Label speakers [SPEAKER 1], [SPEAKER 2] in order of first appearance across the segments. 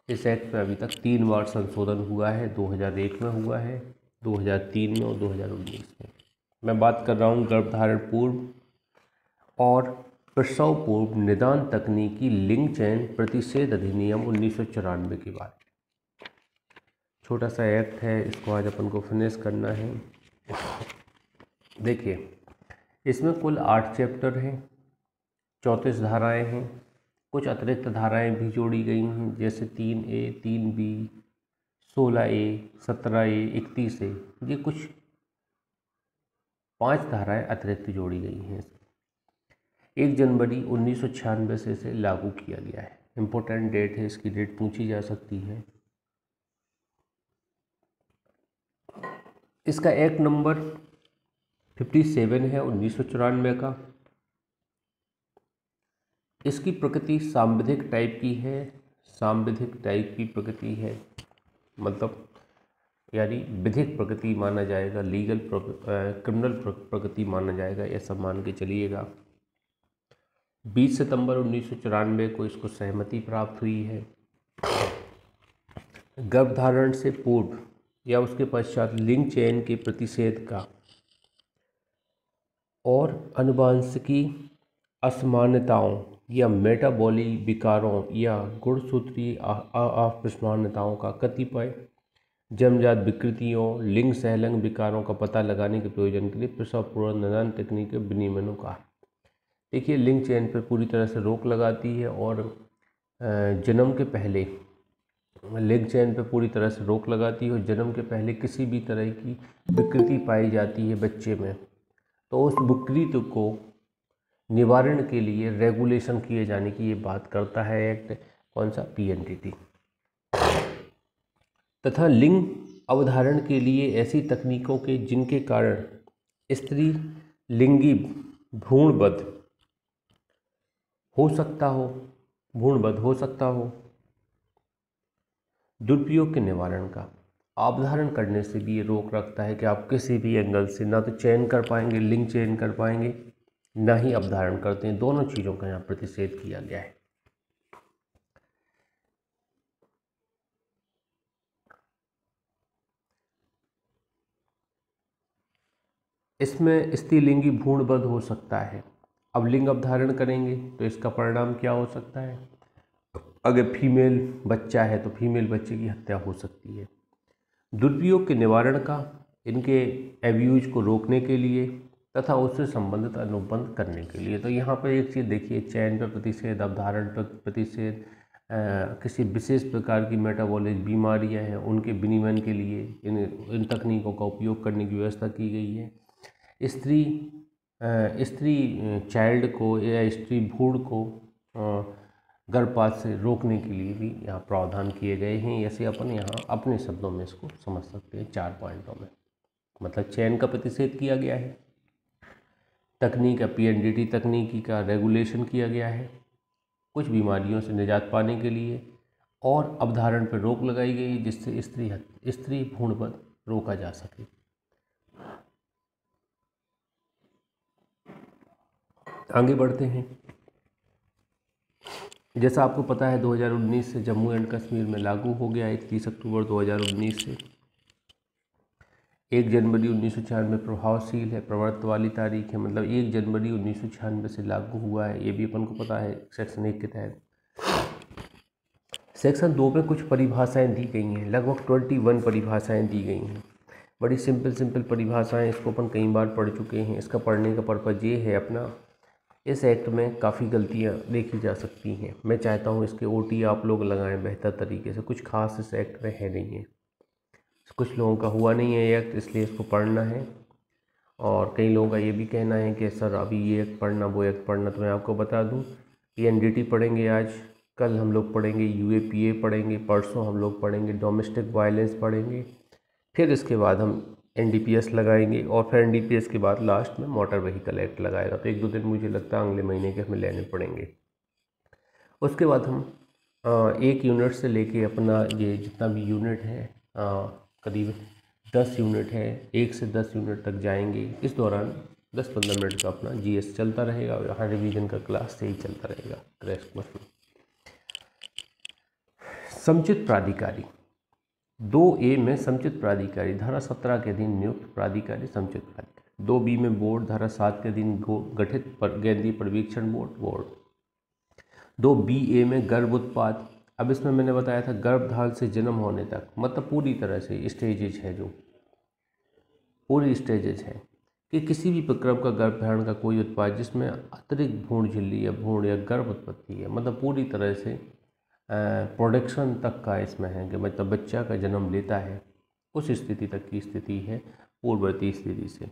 [SPEAKER 1] इस एक्ट में अभी तक 3 बार संशोधन हुआ है, 2001 में हुआ है, 2003 में और 2019 में। मैं बात कर रहा हूँ गर्भधारण पूर्व और प्रसव पूर्व निदान तकनीकी लिंग चयन प्रतिषेध अधिनियम 1994 की बात। छोटा सा एक्ट है, इसको आज अपन को फिनिश करना है। देखिए, इसमें कुल 8 चैप्टर हैं, 34 धाराएं हैं, कुछ अतिरिक्त धाराएं भी जोड़ी गई हैं, जैसे 3A, 3B, 16A, 17A, 31A, ये कुछ 5 धाराएं अतिरिक्त जोड़ी गई हैं। 1 जनवरी 1996 से इसे लागू किया गया है। इम्पोर्टेंट डेट है, इसकी डेट पूछी जा सकती है। इसका एक्ट नंबर 57 है 1994 का। इसकी प्रकृति सांविधिक टाइप की है, सांविधिक टाइप की प्रकृति है, मतलब यानी विधिक प्रकृति माना जाएगा, लीगल क्रिमिनल प्रकृति माना जाएगा, ऐसा मान के चलिएगा। 20 सितंबर 1994 को इसको सहमति प्राप्त हुई है। गर्भधारण से पूर्व या उसके पश्चात लिंग चयन के प्रतिषेध का और आनुवंशिकी असमानताओं या मेटाबॉलिक विकारों या गुणसूत्रीय असमानताओं का कतिपय जन्मजात विकृतियों, लिंग सहलंग विकारों का पता लगाने के प्रयोजन के लिए प्रसव पूर्व निदान तकनीक के विनियमनों का। देखिए, लिंग चयन पर पूरी तरह से रोक लगाती है और जन्म के पहले लिंग चयन पर पूरी तरह से रोक लगाती है और जन्म के पहले किसी भी तरह की विकृति पाई जाती है बच्चे में, तो उस विकृति को निवारण के लिए रेगुलेशन किए जाने की ये बात करता है एक्ट। कौन सा? PNDT। तथा लिंग अवधारण के लिए ऐसी तकनीकों के जिनके कारण स्त्री लिंगी भ्रूणबद्ध हो सकता हो दुरुपयोग के निवारण का। अवधारण करने से भी ये रोक रखता है कि आप किसी भी एंगल से ना तो चयन कर पाएंगे, लिंग चयन कर पाएंगे, ना ही अवधारण करते हैं। दोनों चीज़ों का यहाँ प्रतिषेध किया गया है। इसमें स्त्रीलिंगी भ्रूणबद्ध हो सकता है। अब लिंग अवधारण करेंगे तो इसका परिणाम क्या हो सकता है? अगर फीमेल बच्चा है तो फीमेल बच्चे की हत्या हो सकती है। दुरुपयोग के निवारण का, इनके एब्यूज को रोकने के लिए तथा उससे संबंधित अनुबंध करने के लिए। तो यहाँ पर एक चीज़ देखिए, चयन पर प्रतिषेध, अवधारण पर प्रतिषेध, किसी विशेष प्रकार की मेटाबॉलिक बीमारियाँ हैं उनके विनियमन के लिए इन तकनीकों का उपयोग करने की व्यवस्था की गई है। स्त्री चाइल्ड को या स्त्री भ्रूण को गर्भपात से रोकने के लिए भी यहाँ प्रावधान किए गए हैं। ऐसे अपन यहाँ अपने शब्दों में इसको समझ सकते हैं 4 पॉइंटों में। मतलब चयन का प्रतिषेध किया गया है, तकनीक PNDT तकनीकी का रेगुलेशन किया गया है कुछ बीमारियों से निजात पाने के लिए, और अवधारण पर रोक लगाई गई जिससे स्त्री भ्रूणबद्ध रोका जा सके। आगे बढ़ते हैं। जैसा आपको पता है 2019 से जम्मू एंड कश्मीर में लागू हो गया है। 31 अक्टूबर 2019 से 1 जनवरी 1996 प्रभावशील है, प्रवर्त वाली तारीख है, मतलब 1 जनवरी 1996 से लागू हुआ है। ये भी अपन को पता है सेक्शन 1 के तहत। सेक्शन 2 में कुछ परिभाषाएं दी गई हैं, लगभग 21 परिभाषाएं दी गई हैं। बड़ी सिंपल परिभाषाएं, इसको अपन कई बार पढ़ चुके हैं। इसका पढ़ने का पर्पज़ ये है अपना, इस एक्ट में काफ़ी गलतियां देखी जा सकती हैं। मैं चाहता हूं इसके OT आप लोग लगाएं बेहतर तरीके से। कुछ खास इस एक्ट में है नहीं है, कुछ लोगों का हुआ नहीं है एक्ट, इसलिए इसको पढ़ना है। और कई लोगों का ये भी कहना है कि सर अभी ये एक्ट पढ़ना, वो एक्ट पढ़ना। तो मैं आपको बता दूं, PNDT पढ़ेंगे आज, कल हम लोग पढ़ेंगे UAPA पढ़ेंगे, परसों हम लोग पढ़ेंगे डोमेस्टिक वायलेंस पढ़ेंगे, फिर इसके बाद हम NDPS लगाएंगे और फिर NDPS के बाद लास्ट में मोटर व्हीकल एक्ट लगाएगा। तो 1-2 दिन मुझे लगता है अगले महीने के हमें लेने पड़ेंगे। उसके बाद हम 1 यूनिट से लेके अपना ये जितना भी यूनिट है, करीब 10 यूनिट है, 1 से 10 यूनिट तक जाएंगे। इस दौरान 10-15 मिनट का अपना GS चलता रहेगा और यहाँ रिवीजन का क्लास से ही चलता रहेगा क्रैश कोर्स में। समुचित प्राधिकारी 2A में समुचित प्राधिकारी धारा 17 के अधीन नियुक्त प्राधिकारी समुचित प्राधिकारी। 2B में बोर्ड धारा 7 के अधीन गठित केंद्रीय पर्यवेक्षण बोर्ड। 2BA में गर्भ उत्पाद, अब इसमें मैंने बताया था गर्भधारण से जन्म होने तक, मतलब पूरी तरह से स्टेजेज है, जो पूरी स्टेजेज है कि किसी भी प्रक्रम का गर्भधारण का कोई उत्पाद जिसमें अतिरिक्त भ्रूण झिल्ली या भ्रूण या गर्भ उत्पत्ति है, मतलब पूरी तरह से प्रोडक्शन तक का इसमें है कि मतलब बच्चा का जन्म लेता है, उस स्थिति तक की स्थिति है पूर्ववर्ती स्थिति से,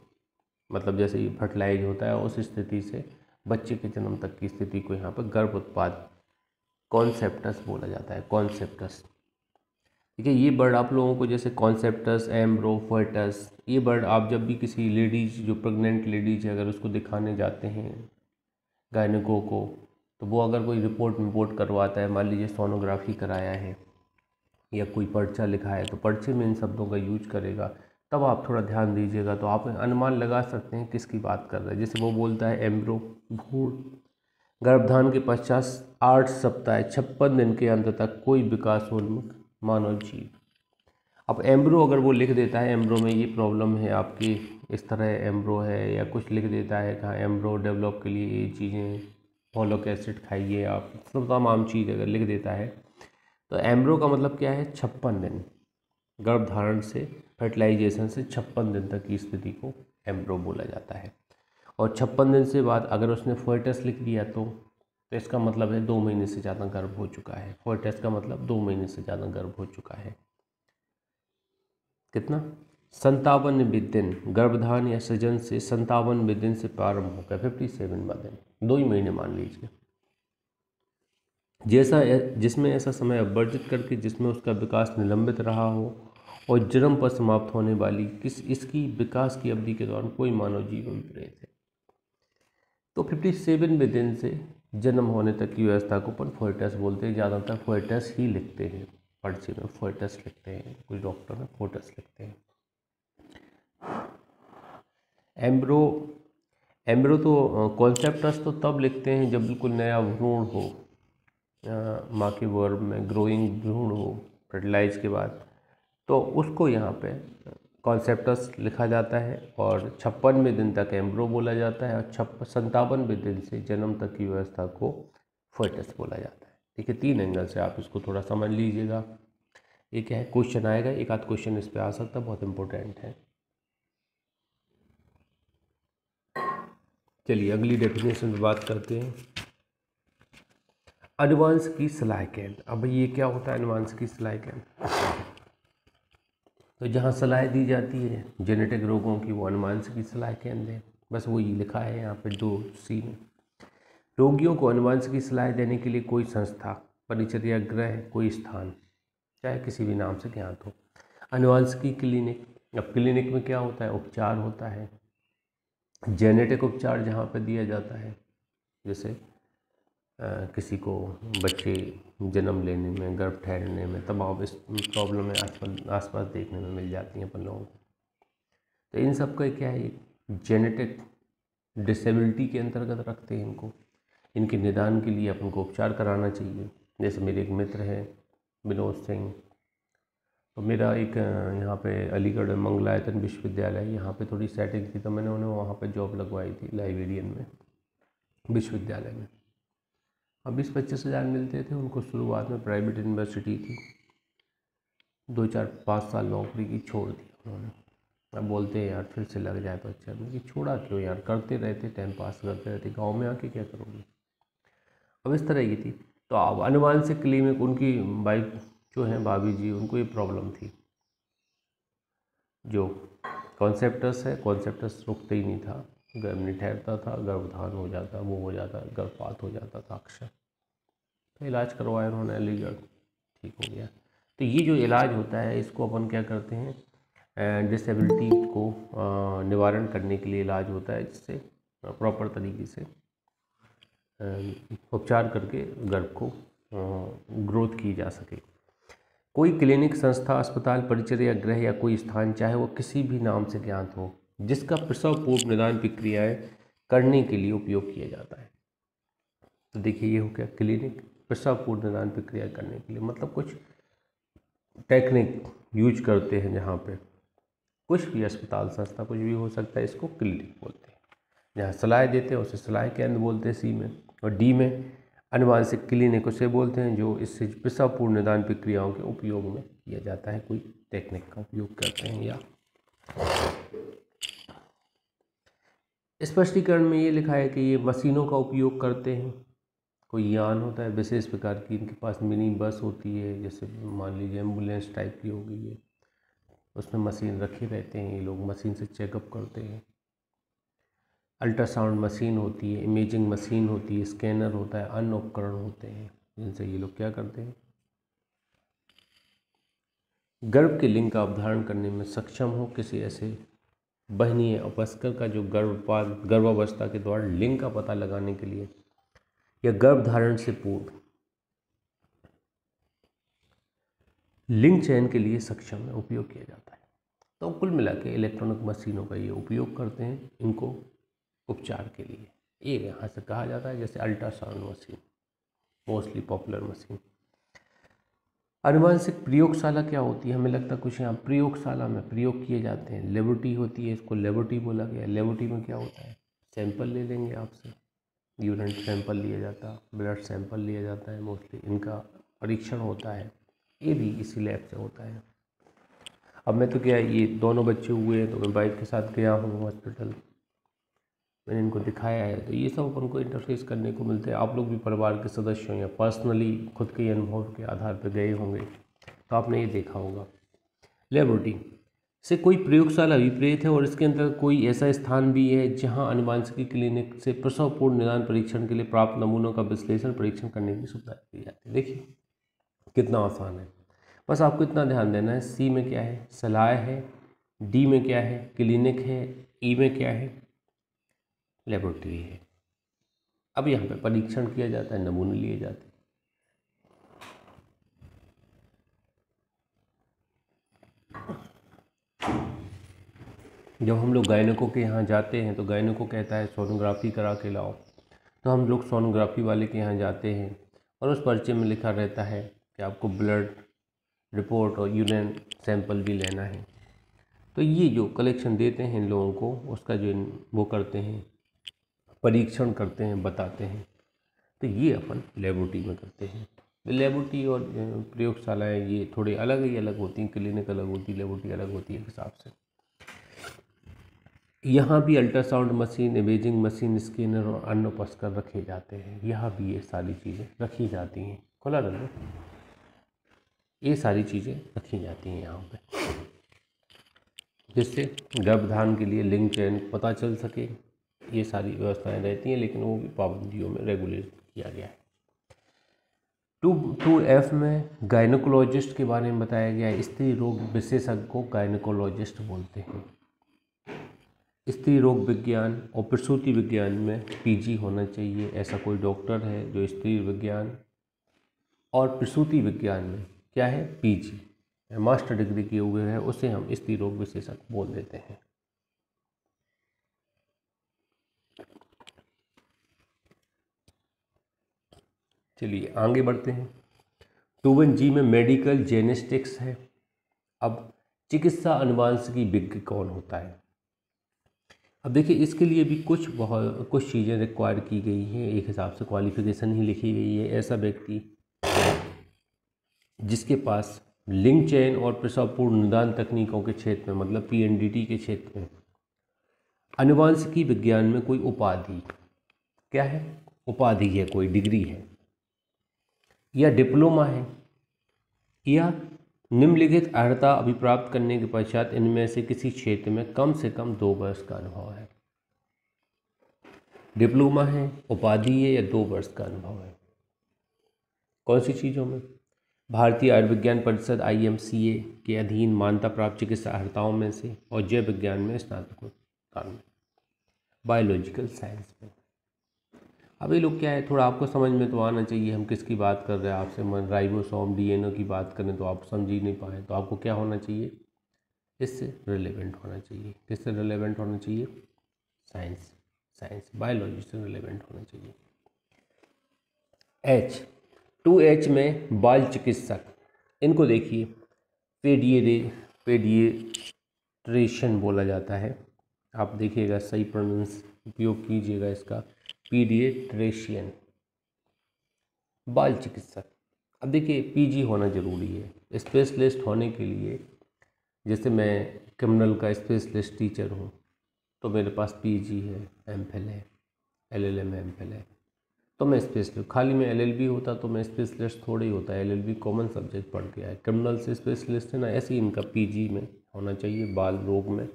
[SPEAKER 1] मतलब जैसे ही फर्टिलाइज होता है उस स्थिति से बच्चे के जन्म तक की स्थिति को यहाँ पर गर्भ उत्पाद कॉन्सेप्टस बोला जाता है। कॉन्सेप्टस, ठीक है। ये वर्ड आप लोगों को जैसे कॉन्सेप्टस, एम्ब्रो, फर्टस, ये वर्ड आप जब भी किसी लेडीज जो प्रेग्नेंट लेडीज है अगर उसको दिखाने जाते हैं गायनिको को, तो वो अगर कोई रिपोर्ट करवाता है, मान लीजिए सोनोग्राफी कराया है या कोई पर्चा लिखा है, तो पर्चे में इन शब्दों का यूज करेगा, तब आप थोड़ा ध्यान दीजिएगा तो आप अनुमान लगा सकते हैं किसकी बात कर रहे हैं। जैसे वो बोलता है एम्ब्रो, भ्रूण, गर्भधारण के पश्चात 8 सप्ताह 56 दिन के अंत तक कोई विकासोन्मुख मानव जीव। अब एम्ब्रो अगर वो लिख देता है एम्ब्रो में ये प्रॉब्लम है आपकी, इस तरह एम्ब्रो है, या कुछ लिख देता है कहाँ एम्ब्रो डेवलप के लिए ये चीज़ें, फॉलिक एसिड खाइए आप, सब तमाम चीज़ अगर लिख देता है तो एम्ब्रो का मतलब क्या है 56 दिन, गर्भधारण से फर्टिलाइजेशन से 56 दिन तक की स्थिति को एम्ब्रो बोला जाता है। और 56 दिन से बाद अगर उसने फर्टस लिख दिया तो इसका मतलब है 2 महीने से ज़्यादा गर्भ हो चुका है। फर्टस का मतलब 2 महीने से ज़्यादा गर्भ हो चुका है। कितना 57वें दिन, गर्भधारण या सृजन से 57वें दिन से प्रारंभ होकर 57वां दिन, 2 ही महीने मान लीजिए, जैसा जिसमें ऐसा समय वर्जित करके जिसमें उसका विकास निलंबित रहा हो और जन्म पर समाप्त होने वाली इसकी विकास की अवधि के दौरान कोई मानव जीवन प्रेत है। तो 57वें दिन से जन्म होने तक की व्यवस्था को अपन फर्टस बोलते हैं। ज़्यादातर फर्टस ही लिखते हैं, पर्चे में फर्टस लिखते हैं, कुछ डॉक्टर में फर्टस लिखते हैं। एम्ब्रो तो कॉन्सेप्टस तो तब लिखते हैं जब बिल्कुल नया भ्रूण हो, माँ के गर्भ में ग्रोइंग भ्रूण हो फर्टिलाइज के बाद, तो उसको यहाँ पे कॉन्सेप्टस लिखा जाता है। और 56वें दिन तक एम्ब्रो बोला जाता है और 57वें दिन से जन्म तक की व्यवस्था को फर्टस बोला जाता है। ठीक है, 3 एंगल से आप इसको थोड़ा समझ लीजिएगा। ये क्या है, क्वेश्चन आएगा, एक आध क्वेश्चन इस पे आ सकता है, बहुत इंपॉर्टेंट है। चलिए अगली डेफिनेशन पे बात करते हैं। अनुवांशिकी सलाह केंद्र। अब ये क्या होता है अनुवांशिकी सलाह केंद्र? तो जहाँ सलाह दी जाती है जेनेटिक रोगों की, वो अनुवांशिकी सलाह केंद्र है। बस वो ये लिखा है यहाँ पे 2C में। रोगियों को अनुवांशिकी सलाह देने के लिए कोई संस्था, परिचर्या गृह, कोई स्थान, चाहे किसी भी नाम से ज्ञात हो। अनुवांशिकी क्लिनिक, अब क्लिनिक में क्या होता है, उपचार होता है, जेनेटिक उपचार जहाँ पे दिया जाता है, जैसे किसी को बच्चे जन्म लेने में, गर्भ ठहरने में तमाम इस प्रॉब्लम आसपास देखने में मिल जाती हैं अपन लोगों को। तो इन सब का क्या है, जेनेटिक डिसेबिलिटी के अंतर्गत रखते हैं इनको। इनके निदान के लिए अपन को उपचार कराना चाहिए। जैसे मेरे एक मित्र हैं विनोद सिंह, तो मेरा एक यहाँ पे अलीगढ़ मंगलायतन विश्वविद्यालय, यहाँ पे थोड़ी सेटिंग थी तो मैंने उन्हें वहाँ पे जॉब लगवाई थी लाइब्रेरियन में विश्वविद्यालय में। अब 20-25 हज़ार मिलते थे उनको, शुरुआत में प्राइवेट यूनिवर्सिटी थी, 2-4-5 साल नौकरी की, छोड़ दी उन्होंने। अब बोलते हैं यार फिर से लग जाए तो अच्छा। मैं कि छोड़ा क्यों यार, करते रहते, टाइम पास करते रहते, गाँव में आके क्या करोगे। अब इस तरह की थी। तो अब अनुवांशिक क्लिनिक, उनकी वाइफ जो है भाभी जी, उनको ये प्रॉब्लम थी। जो कॉन्सेप्टस है, कॉन्सेप्टस रुकते ही नहीं था, गर्भ नहीं ठहरता था, गर्भधारण हो जाता, वो हो जाता, गर्भपात हो जाता था अक्सर। तो इलाज करवाया उन्होंने अलीगढ़, ठीक हो गया। तो ये जो इलाज होता है इसको अपन क्या करते हैं, डिसेबिलिटी को निवारण करने के लिए इलाज होता है, जिससे प्रॉपर तरीके से उपचार करके गर्भ को ग्रोथ की जा सके। कोई क्लिनिक, संस्था, अस्पताल, परिचर्या गृह या कोई स्थान, चाहे वो किसी भी नाम से ज्ञात हो, जिसका प्रसव पूर्व निदान प्रक्रियाएं करने के लिए उपयोग किया जाता है। तो देखिए ये हो गया क्लिनिक, प्रसव पूर्व निदान प्रक्रिया करने के लिए, मतलब कुछ टेक्निक यूज करते हैं, जहाँ पे कुछ भी अस्पताल संस्था कुछ भी हो सकता है, इसको क्लिनिक बोलते हैं। जहाँ सलाह देते हैं उसे सलाह केंद्र बोलते हैं सी में, और डी में आनुवांशिक क्लिनिक उसे बोलते हैं जो इससे प्रसवपूर्व निदान प्रक्रियाओं के उपयोग में किया जाता है, कोई टेक्निक का उपयोग करते हैं। या स्पष्टीकरण में ये लिखा है कि ये मशीनों का उपयोग करते हैं। कोई यान होता है विशेष प्रकार की, इनके पास मिनी बस होती है, जैसे मान लीजिए एम्बुलेंस टाइप की हो गई है, उसमें मशीन रखे रहते हैं, ये लोग मशीन से चेकअप करते हैं। अल्ट्रासाउंड मशीन होती है, इमेजिंग मशीन होती है, स्कैनर होता है, अन्य उपकरण होते हैं जिनसे ये लोग क्या करते हैं, गर्भ के लिंग का अवधारण करने में सक्षम हो। किसी ऐसे बहनीय अपस्कर का जो गर्भावस्था के दौरान लिंग का पता लगाने के लिए या गर्भधारण से पूर्व लिंग चयन के लिए सक्षम है, उपयोग किया जाता है। तो कुल मिला के इलेक्ट्रॉनिक मशीनों का ये उपयोग करते हैं इनको उपचार के लिए। ये यहाँ से कहा जाता है, जैसे ultrasound machine mostly popular machine. आनुवांशिक प्रयोगशाला क्या होती है, हमें लगता है कुछ यहाँ प्रयोगशाला में प्रयोग किए जाते हैं। लेबोरेटरी होती है, इसको लेबोरेटरी बोला गया है। लेबोरेटरी में क्या होता है, सैंपल ले लेंगे आपसे, यूरिन सैंपल लिया जाता है, ब्लड सैंपल लिया जाता है, मोस्टली इनका परीक्षण होता है। ये भी इसी लैब से होता है। अब मैं तो क्या, ये दोनों बच्चे हुए हैं तो मैं वाइफ के साथ गया हूँ हॉस्पिटल, मैंने इनको दिखाया है, तो ये सब अपन को इंटरफेस करने को मिलते हैं। आप लोग भी परिवार के सदस्य हो या पर्सनली खुद के अनुभव के आधार पर गए होंगे तो आपने ये देखा होगा। लेबोरेटरी से कोई प्रयोगशाला विपरीत है और इसके अंदर कोई ऐसा स्थान भी है जहां आनुवांशिकी क्लिनिक से प्रसवपूर्व निदान परीक्षण के लिए प्राप्त नमूनों का विश्लेषण परीक्षण करने की सुविधा दी जाती है। देखिए कितना आसान है, बस आपको इतना ध्यान देना है। सी में क्या है, सलाह है, डी में क्या है, क्लिनिक है, ई में क्या है, लेबोरेटरी है। अब यहाँ पे परीक्षण किया जाता है, नमूने लिए जाते हैं। जब हम लोग गायनकों के यहाँ जाते हैं तो गायनको कहता है सोनोग्राफी करा के लाओ, तो हम लोग सोनोग्राफी वाले के यहाँ जाते हैं और उस पर्चे में लिखा रहता है कि आपको ब्लड रिपोर्ट और यूरिन सैंपल भी लेना है। तो ये जो कलेक्शन देते हैं इन लोगों को, उसका जो वो करते हैं, परीक्षण करते हैं, बताते हैं, तो ये अपन लेबोरेटरी में करते हैं। लेबोरेटरी और प्रयोगशालाएँ ये थोड़ी अलग ही अलग होती हैं, क्लिनिक अलग होती है, लेबोरेटरी अलग होती है हिसाब से। यहाँ भी ultrasound machine, imaging machine, scanner और अन्य उपकरण रखे जाते हैं। यहाँ भी ये सारी चीज़ें रखी जाती हैं। खुला रख लो, ये सारी चीज़ें रखी जाती हैं यहाँ पे, जिससे गर्भधारण के लिए लिंग चयन पता चल सके। ये सारी व्यवस्थाएं रहती हैं, लेकिन वो भी पाबंदियों में रेगुलेट किया गया है। 2F में गायनोकोलॉजिस्ट के बारे में बताया गया है। स्त्री रोग विशेषज्ञ को गायनोकोलॉजिस्ट बोलते हैं। स्त्री रोग विज्ञान और प्रसूति विज्ञान में पीजी होना चाहिए। ऐसा कोई डॉक्टर है जो स्त्री विज्ञान और प्रसूति विज्ञान में क्या है, पीजी मास्टर डिग्री किए हुए है, उसे हम स्त्री रोग विशेषज्ञ बोल देते हैं। चलिए आगे बढ़ते हैं। 2G में मेडिकल जेनेटिक्स है। अब चिकित्सा अनुवांशिकी विज्ञ कौन होता है। अब देखिए इसके लिए भी कुछ चीज़ें रिक्वायर की गई हैं, एक हिसाब से क्वालिफिकेशन ही लिखी गई है। ऐसा व्यक्ति जिसके पास लिंग चयन और प्रसवपूर्व निदान तकनीकों के क्षेत्र में, मतलब PNDT के क्षेत्र में अनुवांशिकी विज्ञान में कोई उपाधि, क्या है, उपाधि है, कोई डिग्री है या डिप्लोमा है, या निम्नलिखित अर्हता अभिप्राप्त करने के पश्चात इनमें से किसी क्षेत्र में कम से कम 2 वर्ष का अनुभव है। डिप्लोमा है, उपाधि है, या 2 वर्ष का अनुभव है। कौन सी चीज़ों में, भारतीय आयुर्विज्ञान परिषद IMCA के अधीन मान्यता प्राप्त चिकित्सा अर्हताओं में से, और जैव विज्ञान में स्नातकोत्तर में, बायोलॉजिकल साइंस में। अब ये लोग क्या है, थोड़ा आपको समझ में तो आना चाहिए हम किसकी बात कर रहे हैं। आपसे राइबोसोम DNA की बात करें तो आप समझ ही नहीं पाए, तो आपको क्या होना चाहिए, इससे रिलेवेंट होना चाहिए। किससे रिलेवेंट होना चाहिए, साइंस बायोलॉजी से रिलेवेंट होना चाहिए। 2H में बाल चिकित्सक, इनको देखिए, पीडिएट्रेशन बोला जाता है। आप देखिएगा, सही प्रोनाउंस उपयोग कीजिएगा इसका, पीडिएट्रेशियन, बाल चिकित्सक। अब देखिए, पीजी होना ज़रूरी है स्पेशलिस्ट होने के लिए। जैसे मैं क्रिमिनल का स्पेशलिस्ट टीचर हूँ, तो मेरे पास पीजी है, एमफिल है, एलएलएम एमफिल है, तो मैं स्पेशलिस्ट। खाली में एलएलबी होता तो मैं स्पेशलिस्ट थोड़ी ही होता। एलएलबी कॉमन सब्जेक्ट पढ़ के आए, क्रिमिनल से स्पेशलिस्ट है ना, ऐसे ही इनका पीजी में होना चाहिए बाल रोग में।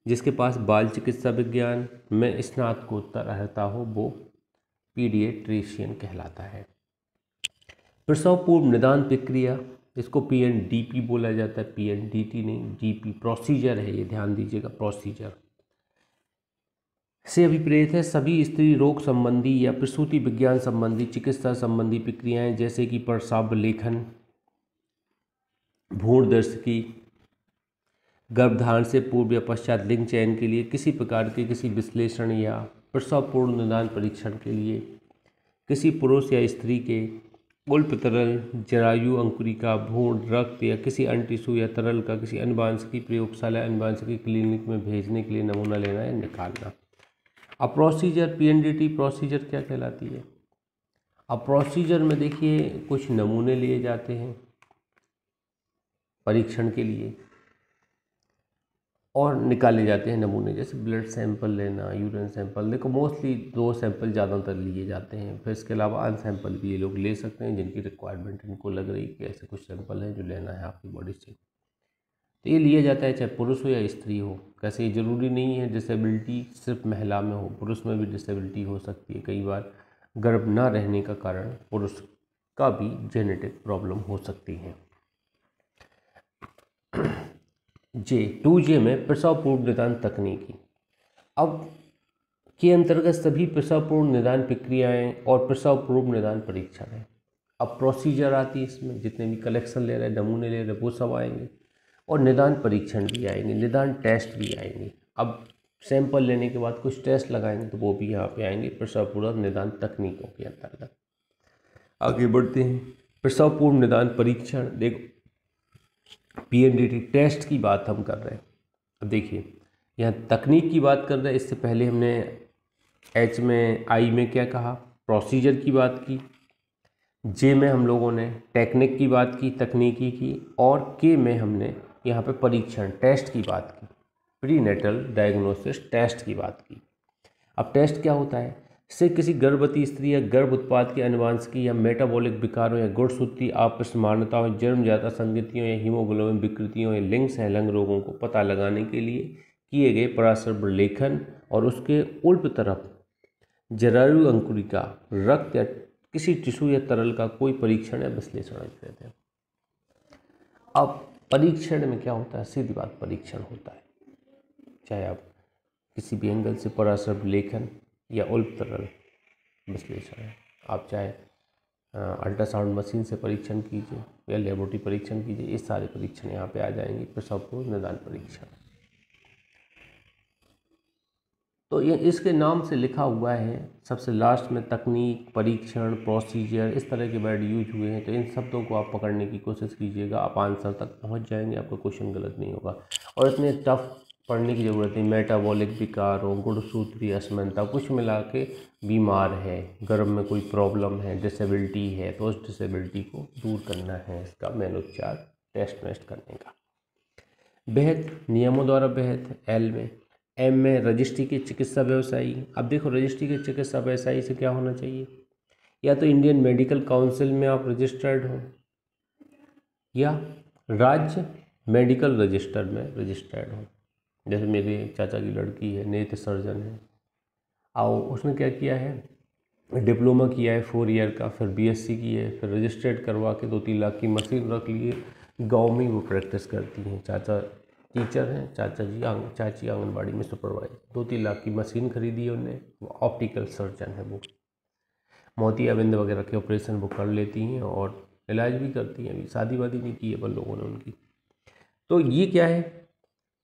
[SPEAKER 1] जिसके पास बाल चिकित्सा विज्ञान में स्नातकोत्तर रहता हो वो पीडिएट्रिशियन कहलाता है। प्रसव पूर्व निदान प्रक्रिया, इसको पीएनडीपी बोला जाता है, पीएनडीटी नहीं, डीपी प्रोसीजर है, ये ध्यान दीजिएगा, प्रोसीजर से अभिप्रेत है सभी स्त्री रोग संबंधी या प्रसूति विज्ञान संबंधी चिकित्सा संबंधी प्रक्रियाएं, जैसे कि प्रस्राव लेखन, भ्रूणदर्शकी, गर्भधारण से पूर्व या पश्चात लिंग चयन के लिए किसी प्रकार के किसी विश्लेषण या प्रसव पूर्व निदान परीक्षण के लिए किसी पुरुष या स्त्री के उल्प तरल, जरायु अंकुरिका, भ्रूण, रक्त या किसी अन्य टिश्यू या तरल का किसी अनुवांशिकी प्रयोगशाला, अनुवांशिकी क्लिनिक में भेजने के लिए नमूना लेना या निकालना। अब प्रोसीजर, पीएनडीटी प्रोसीजर क्या कहलाती है? अब प्रोसीजर में देखिए, कुछ नमूने लिए जाते हैं परीक्षण के लिए और निकाले जाते हैं नमूने, जैसे ब्लड सैंपल लेना, यूरिन सैंपल। देखो, मोस्टली 2 सैंपल ज़्यादातर लिए जाते हैं, फिर इसके अलावा अन सैंपल भी ये लोग ले सकते हैं जिनकी रिक्वायरमेंट इनको लग रही है कि ऐसे कुछ सैंपल हैं जो लेना है आपकी बॉडी से, तो ये लिया जाता है, चाहे पुरुष हो या स्त्री हो। कैसे, ये ज़रूरी नहीं है डिसेबिलिटी सिर्फ महिला में हो, पुरुष में भी डिसेबिलिटी हो सकती है। कई बार गर्भ ना रहने का कारण पुरुष का भी जेनेटिक प्रॉब्लम हो सकती है। J में प्रसव पूर्व निदान तकनीकी। अब के अंतर्गत सभी प्रसव पूर्व निदान प्रक्रियाएं और प्रसव पूर्व निदान परीक्षण है। अब प्रोसीजर आती है इसमें, जितने भी कलेक्शन ले रहे हैं, नमूने ले रहे हैं, वो सब आएंगे और निदान परीक्षण भी आएंगे, निदान टेस्ट भी आएंगे। अब सैंपल लेने के बाद कुछ टेस्ट लगाएंगे तो वो भी यहाँ पे आएंगे प्रसव पूर्व निदान तकनीकों के अंतर्गत। आगे बढ़ते हैं, प्रसव पूर्व निदान परीक्षण। देखो, पीएनडीटी टेस्ट की बात हम कर रहे हैं। अब देखिए, यहाँ तकनीक की बात कर रहे हैं, इससे पहले हमने एच में, आई में क्या कहा, प्रोसीजर की बात की। जे में हम लोगों ने टेक्निक की बात की, तकनीकी की, और के में हमने यहाँ पे परीक्षण टेस्ट की बात की, प्रीनेटल डायग्नोसिस टेस्ट की बात की। अब टेस्ट क्या होता है? से किसी गर्भवती स्त्री या गर्भ उत्पाद की अनुवांशिकी या मेटाबॉलिक विकारों या गुणसूत्री अपसमानताओं, जन्मजात असंगतियों या हीमोग्लोबिन विकृतियों या लिंग सहलंग रोगों को पता लगाने के लिए किए गए प्रस्राव लेखन और उसके उल्प तरफ जरायु अंकुरिका, रक्त या किसी टिश्यू या तरल का कोई परीक्षण या विश्लेषण कहते हैं। अब परीक्षण में क्या होता है? सीधी बात, परीक्षण होता है, चाहे आप किसी भी एंगल से प्रस्राव लेखन या उल्प तरल विश्लेषण है, आप चाहे अल्ट्रासाउंड मशीन से परीक्षण कीजिए या लेबोरेटरी परीक्षण कीजिए, ये सारे परीक्षण यहाँ पे आ जाएंगे, प्रसव पूर्व निदान परीक्षण। तो ये इसके नाम से लिखा हुआ है, सबसे लास्ट में तकनीक, परीक्षण, प्रोसीजर, इस तरह के वर्ड यूज हुए हैं। तो इन शब्दों को आप पकड़ने की कोशिश कीजिएगा, आप आंसर तक पहुँच जाएंगे, आपका क्वेश्चन गलत नहीं होगा। और इतने टफ पढ़ने की ज़रूरत नहीं। मेटाबॉलिक विकारों, गुणसूत्रीय असमानता, कुछ मिला के बीमार है, गर्भ में कोई प्रॉब्लम है, डिसेबिलिटी है, तो उस डिसेबिलिटी को दूर करना है, इसका मेन उपचार टेस्ट वेस्ट करने का। बेहद नियमों द्वारा बेहद एल में। एम में रजिस्ट्री के चिकित्सा व्यवसायी। अब देखो, रजिस्ट्री के चिकित्सा व्यवसायी से क्या होना चाहिए? या तो इंडियन मेडिकल काउंसिल में आप रजिस्टर्ड हो या राज्य मेडिकल रजिस्टर में रजिस्टर्ड हो। जैसे मेरे चाचा की लड़की है, नेत्र सर्जन है, और उसने क्या किया है, डिप्लोमा किया है 4 ईयर का, फिर बीएससी की है, फिर रजिस्टर्ड करवा के 2-3 लाख की मशीन रख लिए, गांव में वो प्रैक्टिस करती हैं। चाचा टीचर हैं, चाची आंगनबाड़ी में सुपरवाइजर। 2-3 लाख की मशीन खरीदी है उन्हें, वो ऑप्टिकल सर्जन है। वो मोतियाबिंद वगैरह के ऑपरेशन वो कर लेती हैं और इलाज भी करती हैं। अभी शादी वादी नहीं की है पर लोगों ने उनकी। तो ये क्या है,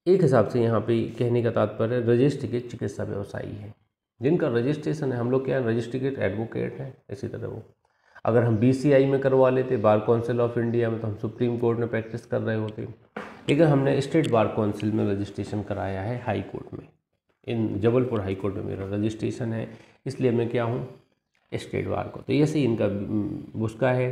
[SPEAKER 1] एक हिसाब से यहाँ पे कहने का तात्पर्य रजिस्ट्रेटेड चिकित्सा व्यवसायी है, जिनका रजिस्ट्रेशन है। हम लोग क्या है, रजिस्ट्रेटेड एडवोकेट है, इसी तरह वो। अगर हम BCI में करवा लेते, बार काउंसिल ऑफ इंडिया में, तो हम सुप्रीम कोर्ट में प्रैक्टिस कर रहे होते। लेकिन हमने स्टेट बार काउंसिल में रजिस्ट्रेशन कराया है हाई कोर्ट में, इन जबलपुर हाई कोर्ट में मेरा रजिस्ट्रेशन है, इसलिए मैं क्या हूँ, स्टेट बार को। तो ऐसे ही इनका उसका है,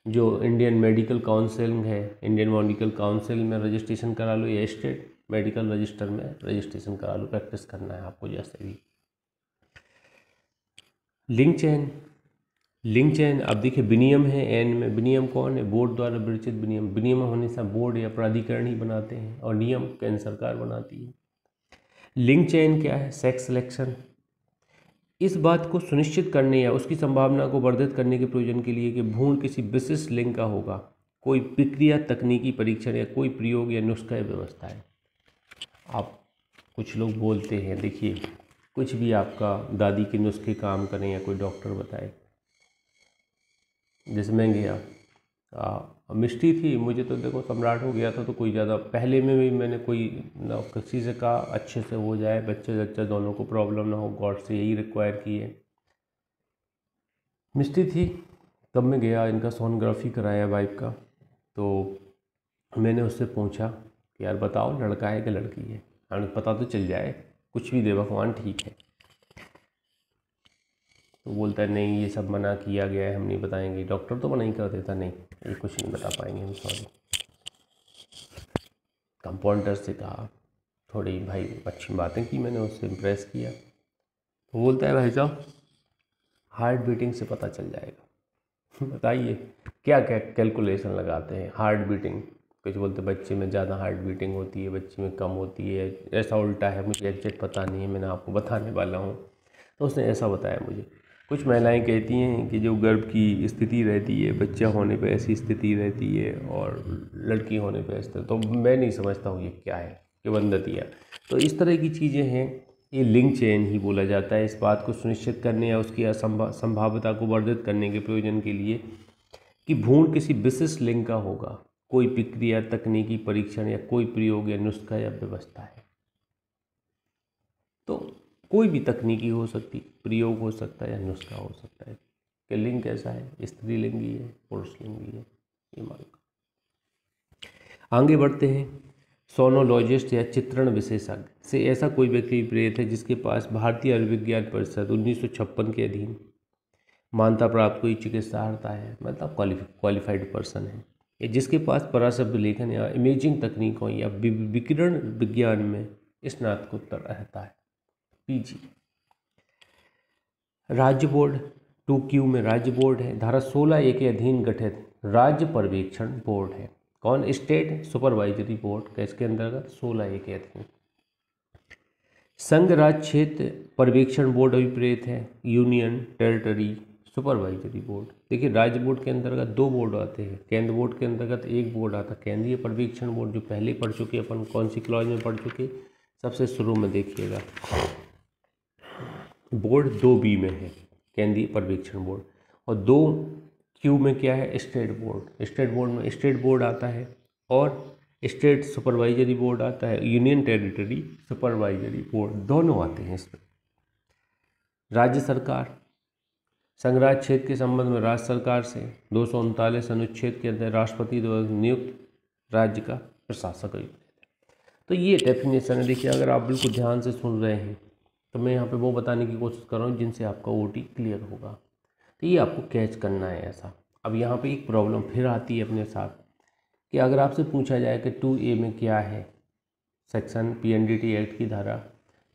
[SPEAKER 1] जो इंडियन मेडिकल काउंसिल है, इंडियन मेडिकल काउंसिल में रजिस्ट्रेशन करा लो या स्टेट मेडिकल रजिस्टर में रजिस्ट्रेशन करा लो, प्रैक्टिस करना है आपको जैसे भी। लिंक चेन अब देखिए विनियम है एन में, विनियम कौन है, बोर्ड द्वारा विरचित विनियम। विनियम होने से बोर्ड या प्राधिकरण ही बनाते हैं और नियम केंद्र सरकार बनाती है। लिंक चेन क्या है, सेक्स सिलेक्शन, इस बात को सुनिश्चित करने या उसकी संभावना को वर्धित करने के प्रयोजन के लिए कि भ्रूण किसी विशिष्ट लिंग का होगा, कोई प्रक्रिया, तकनीकी परीक्षण या कोई प्रयोग या नुस्खा या व्यवस्था है। आप कुछ लोग बोलते हैं, देखिए कुछ भी आपका दादी के नुस्खे काम करें या कोई डॉक्टर बताए, जैसे मैं गया मिष्टी थी, मुझे तो देखो सम्राट हो गया था, तो कोई ज़्यादा पहले में भी मैंने कोई ना किसी से कहा अच्छे से हो जाए, बच्चे दोनों को प्रॉब्लम ना हो, गॉड से यही रिक्वायर की है। मिष्टी थी तब मैं गया, इनका सोनोग्राफी कराया वाइफ का, तो मैंने उससे पूछा कि यार बताओ लड़का है कि लड़की है, हमें पता तो चल जाए, कुछ भी दे भगवान ठीक है। तो बोलता है नहीं ये सब मना किया गया है, हम नहीं बताएंगे। डॉक्टर तो मना ही कर देता, नहीं ये कुछ नहीं बता पाएंगे हम, सॉरी। कंपाउंडर से कहा, थोड़ी भाई अच्छी बातें की, मैंने उससे इम्प्रेस किया। तो बोलता है भाई साहब हार्ट बीटिंग से पता चल जाएगा। बताइए क्या क्या कैलकुलेशन लगाते हैं, हार्ट बीटिंग। कुछ बोलते बच्चे में ज़्यादा हार्ट बीटिंग होती है, बच्चे में कम होती है, ऐसा उल्टा है, मुझे एग्जैक्ट पता नहीं है, मैंने आपको बताने वाला हूँ। तो उसने ऐसा बताया मुझे। कुछ महिलाएं कहती हैं कि जो गर्भ की स्थिति रहती है, बच्चा होने पे ऐसी स्थिति रहती है और लड़की होने पे ऐसी, तो मैं नहीं समझता हूँ ये क्या है, कि वंदतियाँ। तो इस तरह की चीज़ें हैं, ये लिंक चेन ही बोला जाता है। इस बात को सुनिश्चित करने या उसकी संभाव्यता को वर्धित करने के प्रयोजन के लिए कि भ्रूण किसी विशिष्ट लिंग का होगा, कोई प्रक्रिया, तकनीकी परीक्षण या कोई प्रयोग या नुस्खा या व्यवस्था है। तो कोई भी तकनीकी हो सकती, प्रयोग हो सकता है या नुस्खा हो सकता है। कि लिंग कैसा है, स्त्रीलिंगी है, पुरुषलिंगी है, ये मान। आगे बढ़ते हैं। सोनोलॉजिस्ट या चित्रण विशेषज्ञ से ऐसा कोई व्यक्ति प्रेरित है जिसके पास भारतीय आयुर्विज्ञान परिषद 1956 के अधीन मान्यता प्राप्त कोई चिकित्सार्हता है, मतलब क्वालिफाइड पर्सन है, या जिसके पास पराशब्द लेखन या इमेजिंग तकनीकों या विकिरण विज्ञान में स्नातकोत्तर रहता है, PG। राज्य बोर्ड 2Q में राज्य बोर्ड है, धारा 16A के अधीन गठित राज्य पर्यवेक्षण बोर्ड है। कौन, स्टेट सुपरवाइजरी बोर्ड, इसके अंतर्गत 16A के अधीन। संघ राज्य क्षेत्र पर्यवेक्षण बोर्ड अभिप्रेत है, यूनियन टेरिटरी सुपरवाइजरी बोर्ड। देखिए राज्य बोर्ड के अंतर्गत 2 बोर्ड आते हैं, केंद्र बोर्ड के अंतर्गत 1 बोर्ड आता है, केंद्रीय पर्यवेक्षण बोर्ड, जो पहले पढ़ चुके अपन, कौन सी क्लॉज में पढ़ चुके, सबसे शुरू में देखिएगा। बोर्ड 2B में है केंद्रीय पर्यवेक्षण बोर्ड, और 2Q में क्या है, स्टेट बोर्ड। स्टेट बोर्ड में स्टेट बोर्ड आता है और स्टेट सुपरवाइजरी बोर्ड आता है, यूनियन टेरिटरी सुपरवाइजरी बोर्ड, दोनों आते हैं इसमें। राज्य सरकार संघराज्य क्षेत्र के संबंध में राज्य सरकार से 239 अनुच्छेद के अंतर्गत राष्ट्रपति द्वारा नियुक्त राज्य का प्रशासक है। तो ये डेफिनेशन है। देखिए अगर आप बिल्कुल ध्यान से सुन रहे हैं तो मैं यहाँ पे वो बताने की कोशिश कर रहा हूँ जिनसे आपका OT क्लियर होगा, तो ये आपको कैच करना है ऐसा। अब यहाँ पे एक प्रॉब्लम फिर आती है अपने साथ कि अगर आपसे पूछा जाए कि 2A में क्या है, सेक्शन PNDT एक्ट की धारा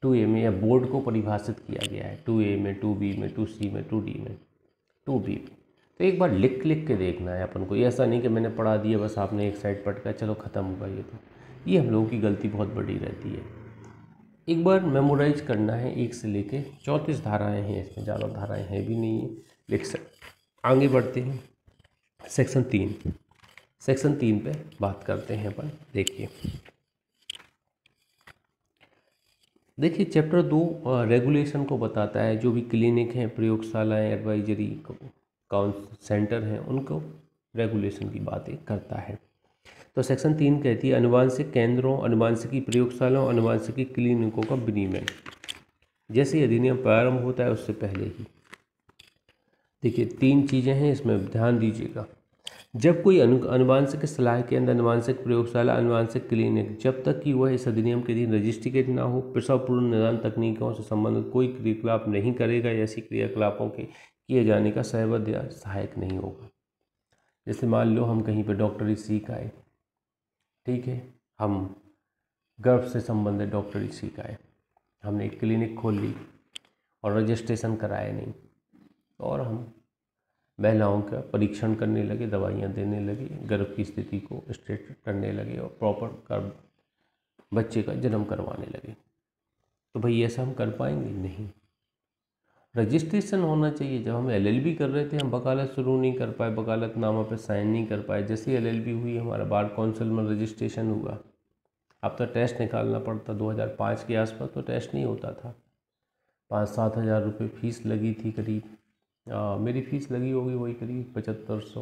[SPEAKER 1] 2A में, या बोर्ड को परिभाषित किया गया है 2A में, 2B में, 2C में, 2D में, 2B में, तो एक बार लिख के देखना है अपन को। ऐसा नहीं कि मैंने पढ़ा दिया बस आपने एक साइड पढ़ कर चलो ख़त्म होगा, ये हम लोगों की गलती बहुत बड़ी रहती है। एक बार मेमोराइज करना है, 1 से लेके 34 धाराएँ हैं इसमें, ज़्यादा धाराएँ हैं भी नहीं है, लिख सकते। आगे बढ़ते हैं सेक्शन 3 पे बात करते हैं अपन। देखिए चैप्टर 2 रेगुलेशन को बताता है, जो भी क्लिनिक हैं, प्रयोगशालाएं, एडवाइजरी सेंटर हैं, उनको रेगुलेशन की बातें करता है। तो सेक्शन 3 कहती है अनुवांशिक केंद्रों, अनुवांशिकी प्रयोगशालाओं, अनुवांशिकी क्लिनिकों का विनियमन। जैसे अधिनियम प्रारंभ होता है उससे पहले ही देखिए 3 चीज़ें हैं, इसमें ध्यान दीजिएगा। जब कोई अनुवांशिक सलाह के अंदर अनुवांशिक प्रयोगशाला, अनुवांशिक क्लिनिक, जब तक कि वह इस अधिनियम के अधीन रजिस्ट्रेटेड ना हो, प्रसवपूर्व निदान तकनीकों से संबंधित कोई क्रियाकलाप नहीं करेगा या ऐसी क्रियाकलापों के किए जाने का सहमत या सहायक नहीं होगा। जैसे मान लो हम कहीं पर डॉक्टरी सीख आए, ठीक है, हम गर्भ से संबंधित डॉक्टरी सीख आए, हमने एक क्लिनिक खोल ली और रजिस्ट्रेशन कराया नहीं, और हम महिलाओं का परीक्षण करने लगे, दवाइयाँ देने लगे, गर्भ की स्थिति को स्ट्रेट करने लगे और प्रॉपर बच्चे का जन्म करवाने लगे, तो भाई ऐसा हम कर पाएंगे? नहीं। रजिस्ट्रेशन होना चाहिए। जब हम एलएलबी कर रहे थे, हम वकालत शुरू नहीं कर पाए, वकालतनामा पे साइन नहीं कर पाए। जैसे एलएलबी हुई, हमारा बार काउंसिल में रजिस्ट्रेशन हुआ। अब तो टेस्ट निकालना पड़ता, 2005 के आसपास तो टेस्ट नहीं होता था। 5-7 हज़ार रुपये फ़ीस लगी थी करीब। मेरी फ़ीस लगी होगी वही करीब 7500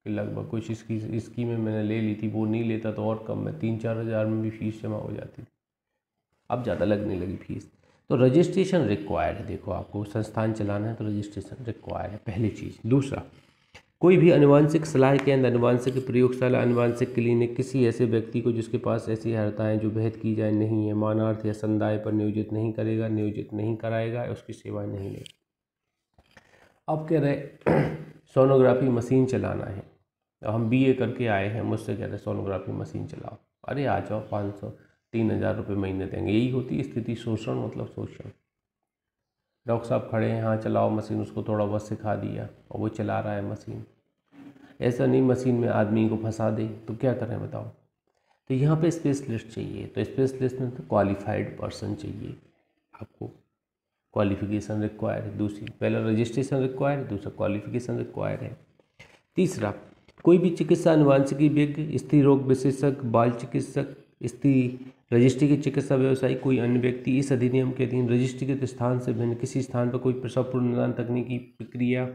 [SPEAKER 1] के लगभग। कुछ इसकी स्कीमें मैंने ले ली थी, वो नहीं लेता तो और कम में 3-4 हज़ार में भी फ़ीस जमा हो जाती थी। अब ज़्यादा लगने लगी फ़ीस। तो रजिस्ट्रेशन रिक्वायर्ड है। देखो, आपको संस्थान चलाना है तो रजिस्ट्रेशन रिक्वायर्ड है, पहली चीज़। दूसरा, कोई भी अनुवांशिक सलाह के अंदर अनुवांशिक प्रयोगशाला, अनुवांशिक क्लिनिक किसी ऐसे व्यक्ति को जिसके पास ऐसी अर्हताएँ जो भेद की जाए नहीं है, मानार्थ या संदाय पर नियोजित नहीं करेगा, नियोजित नहीं कराएगा, उसकी सेवाएं नहीं लेगा। अब कह रहे सोनोग्राफी मशीन चलाना है, हम बीए करके आए हैं, मुझसे कह रहे सोनोग्राफी मशीन चलाओ। अरे आ जाओ, 500-3 हज़ार रुपये महीने देंगे। यही होती स्थिति, शोषण मतलब शोषण। डॉक्टर साहब खड़े हैं, हाँ चलाओ मशीन, उसको थोड़ा बहुत सिखा दिया और वो चला रहा है मशीन। ऐसा नहीं मशीन में आदमी को फंसा दे तो क्या करें बताओ। तो यहाँ पे स्पेशलिस्ट चाहिए, तो स्पेशलिस्ट में तो क्वालिफाइड पर्सन चाहिए आपको। क्वालिफिकेशन रिक्वायर है। दूसरी, पहला रजिस्ट्रेशन रिक्वायर है, दूसरा क्वालिफिकेशन रिक्वायर है। तीसरा, कोई भी चिकित्सा अनुवांशिकी विज्ञ, स्त्री रोग विशेषज्ञ, बाल चिकित्सक, स्त्री रजिस्ट्रीकृत चिकित्सा व्यवसायी, कोई अन्य व्यक्ति इस अधिनियम के अधीन रजिस्ट्रीकृत स्थान से भिन्न किसी स्थान पर कोई प्रसवपूर्व निदान तकनीकी प्रक्रिया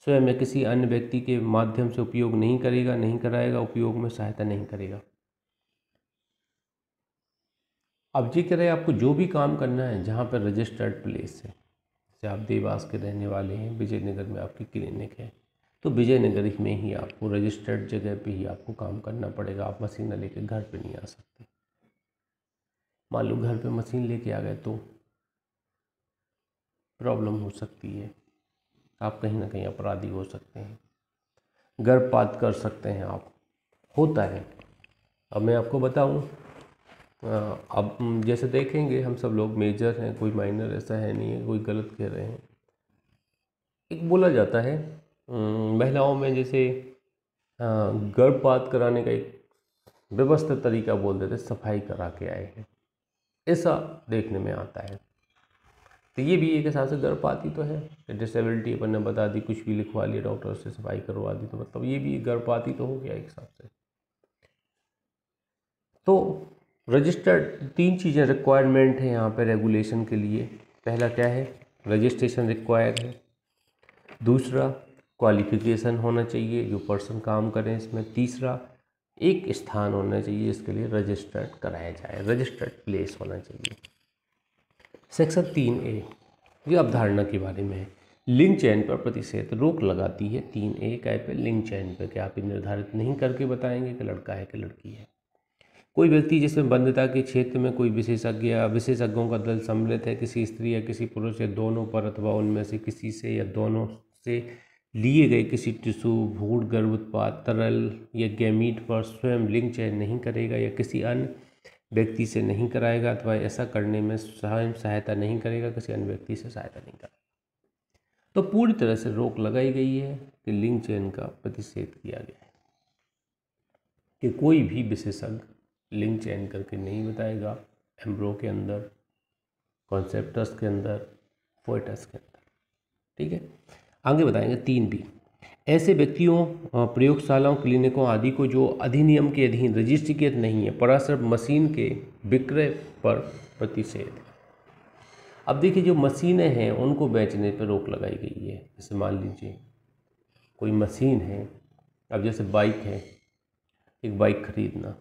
[SPEAKER 1] स्वयं या किसी अन्य व्यक्ति के माध्यम से उपयोग नहीं करेगा, नहीं कराएगा, उपयोग में सहायता नहीं करेगा। अब जी कह रहे आपको जो भी काम करना है जहाँ पर रजिस्टर्ड प्लेस है, जैसे आप देवास के रहने वाले हैं, विजयनगर में आपकी क्लिनिक है, तो विजयनगर में ही आपको रजिस्टर्ड जगह पे ही आपको काम करना पड़ेगा। आप मशीन लेके घर पे नहीं आ सकते। मान लो घर पे मशीन लेके आ गए तो प्रॉब्लम हो सकती है, आप कहीं ना कहीं अपराधी हो सकते हैं, गर्भपात कर सकते हैं आप, होता है। अब मैं आपको बताऊं, अब जैसे देखेंगे हम सब लोग मेजर हैं, कोई माइनर ऐसा है नहीं है, कोई गलत कह रहे हैं। एक बोला जाता है महिलाओं में, जैसे गर्भपात कराने का एक व्यवस्थित तरीका बोल देते, सफाई करा के आए हैं, ऐसा देखने में आता है। तो ये भी एक हिसाब से गर्भपात ही तो है। डिसेबिलिटी अपन ने बता दी, कुछ भी लिखवा लिया डॉक्टर से, सफाई करवा दी, तो मतलब ये भी गर्भपात ही तो हो गया एक हिसाब से। तो रजिस्टर्ड 3 चीज़ें रिक्वायरमेंट है यहाँ पे रेगुलेशन के लिए। पहला क्या है, रजिस्ट्रेशन रिक्वायर्ड है। दूसरा, क्वालिफिकेशन होना चाहिए जो पर्सन काम करें इसमें। तीसरा, एक स्थान होना चाहिए जिसके लिए रजिस्टर्ड कराया जाए, रजिस्टर्ड प्लेस होना चाहिए। सेक्शन 3A ये अवधारणा के बारे में है। लिंग चयन पर प्रतिषेध रोक लगाती है 3A काय पे, लिंग चयन पर, क्या आप निर्धारित नहीं करके बताएंगे कि लड़का है कि लड़की है। कोई व्यक्ति जिसमें बंधुता के क्षेत्र में कोई विशेषज्ञ या विशेषज्ञों का दल सम्मिलित है, किसी स्त्री या किसी पुरुष या दोनों पर अथवा उनमें से किसी से या दोनों से लिए गए किसी टिश्यू, भ्रूण, गर्भ उत्पाद, तरल या गैमीट पर स्वयं लिंग चयन नहीं करेगा या किसी अन्य व्यक्ति से नहीं कराएगा, अथवा ऐसा करने में स्वयं सहायता नहीं करेगा, किसी अन्य व्यक्ति से सहायता नहीं करेगा। तो पूरी तरह से रोक लगाई गई है कि लिंग चयन का प्रतिषेध किया गया है कि कोई भी विशेषज्ञ लिंग चयन करके नहीं बताएगा, एम्ब्रो के अंदर, कॉन्सेप्टस के अंदर, फोएटस के अंदर। ठीक है, आगे बताएंगे 3B, ऐसे व्यक्तियों, प्रयोगशालाओं, क्लिनिकों आदि को जो अधिनियम के अधीन रजिस्ट्रीकृत नहीं है, पराशर मशीन के विक्रय पर प्रतिषेध। अब देखिए, जो मशीनें हैं उनको बेचने पर रोक लगाई गई है। जैसे मान लीजिए कोई मशीन है, अब जैसे बाइक है, एक बाइक खरीदना,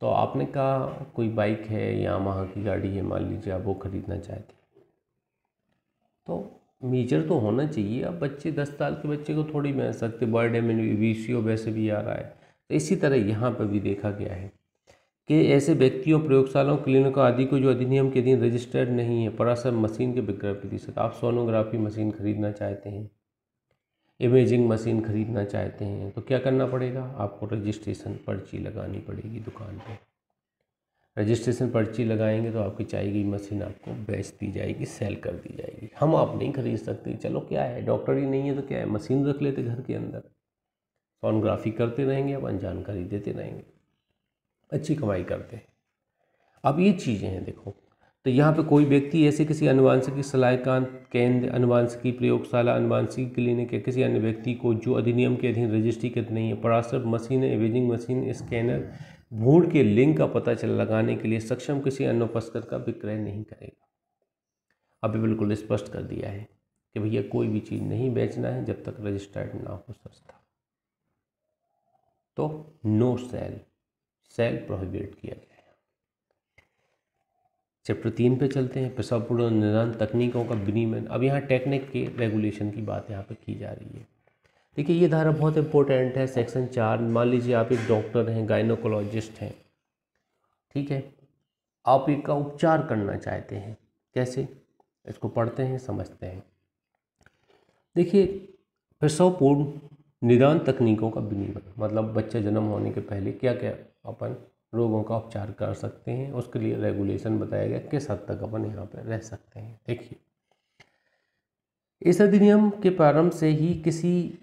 [SPEAKER 1] तो आपने कहा कोई बाइक है, यामाहा की गाड़ी है मान लीजिए, आप वो खरीदना चाहते हैं, तो मेजर तो होना चाहिए। अब बच्चे 10 साल के बच्चे को थोड़ी बहन सकते, बर्थडे में VCO वैसे भी आ रहा है। तो इसी तरह यहाँ पर भी देखा गया है कि ऐसे व्यक्तियों, प्रयोगशालाओं, क्लिनिकों आदि को जो अधिनियम के अधीन रजिस्टर्ड नहीं है, परामर्श मशीन के विक्रय प्रतिशत। आप सोनोग्राफी मशीन खरीदना चाहते हैं, इमेजिंग मशीन खरीदना चाहते हैं, तो क्या करना पड़ेगा? आपको रजिस्ट्रेशन पर्ची लगानी पड़ेगी दुकान पे। रजिस्ट्रेशन पर्ची लगाएंगे तो आपकी चाहिए गई मशीन आपको बेच दी जाएगी, सेल कर दी जाएगी। हम आप नहीं खरीद सकते। चलो क्या है, डॉक्टर ही नहीं है तो क्या है, मशीन रख लेते घर के अंदर, सोनोग्राफी करते रहेंगे, अपन जानकारी देते रहेंगे, अच्छी कमाई करते हैं। अब ये चीज़ें हैं देखो, तो यहाँ पे कोई व्यक्ति ऐसे किसी अनुवांशिकी सलाहकार केंद्र, अनुवांशिकी प्रयोगशाला, अनुवांशिकी क्लिनिक या किसी अन्य व्यक्ति को जो अधिनियम के अधीन रजिस्ट्रीकृत नहीं है, परामर्श मशीन, इमेजिंग मशीन, स्कैनर, भ्रूण के लिंग का पता चल लगाने के लिए सक्षम किसी अन्य उपस्कर का विक्रय नहीं करेगा। अभी बिल्कुल स्पष्ट कर दिया है कि भैया कोई भी चीज़ नहीं बेचना है जब तक रजिस्टर्ड ना हो संस्था। तो नो सेल, सेल प्रोहिबिट किया गया है। चैप्टर 3 पे चलते हैं, प्रसव पूर्व निदान तकनीकों का विनियमन। अब यहाँ टेक्निक के रेगुलेशन की बात यहाँ पे की जा रही है। देखिए ये धारा बहुत इंपॉर्टेंट है, सेक्शन 4। मान लीजिए आप एक डॉक्टर हैं, गायनोकोलॉजिस्ट हैं, ठीक है, आप एक का उपचार करना चाहते हैं, कैसे? इसको पढ़ते हैं, समझते हैं। देखिए प्रसव पूर्व निदान तकनीकों का विनियमन मतलब बच्चा जन्म होने के पहले क्या क्या अपन रोगों का उपचार कर सकते हैं, उसके लिए रेगुलेशन बताया गया, किस हद तक अपन यहाँ पर रह सकते हैं। देखिए इस अधिनियम के प्रारंभ से ही किसी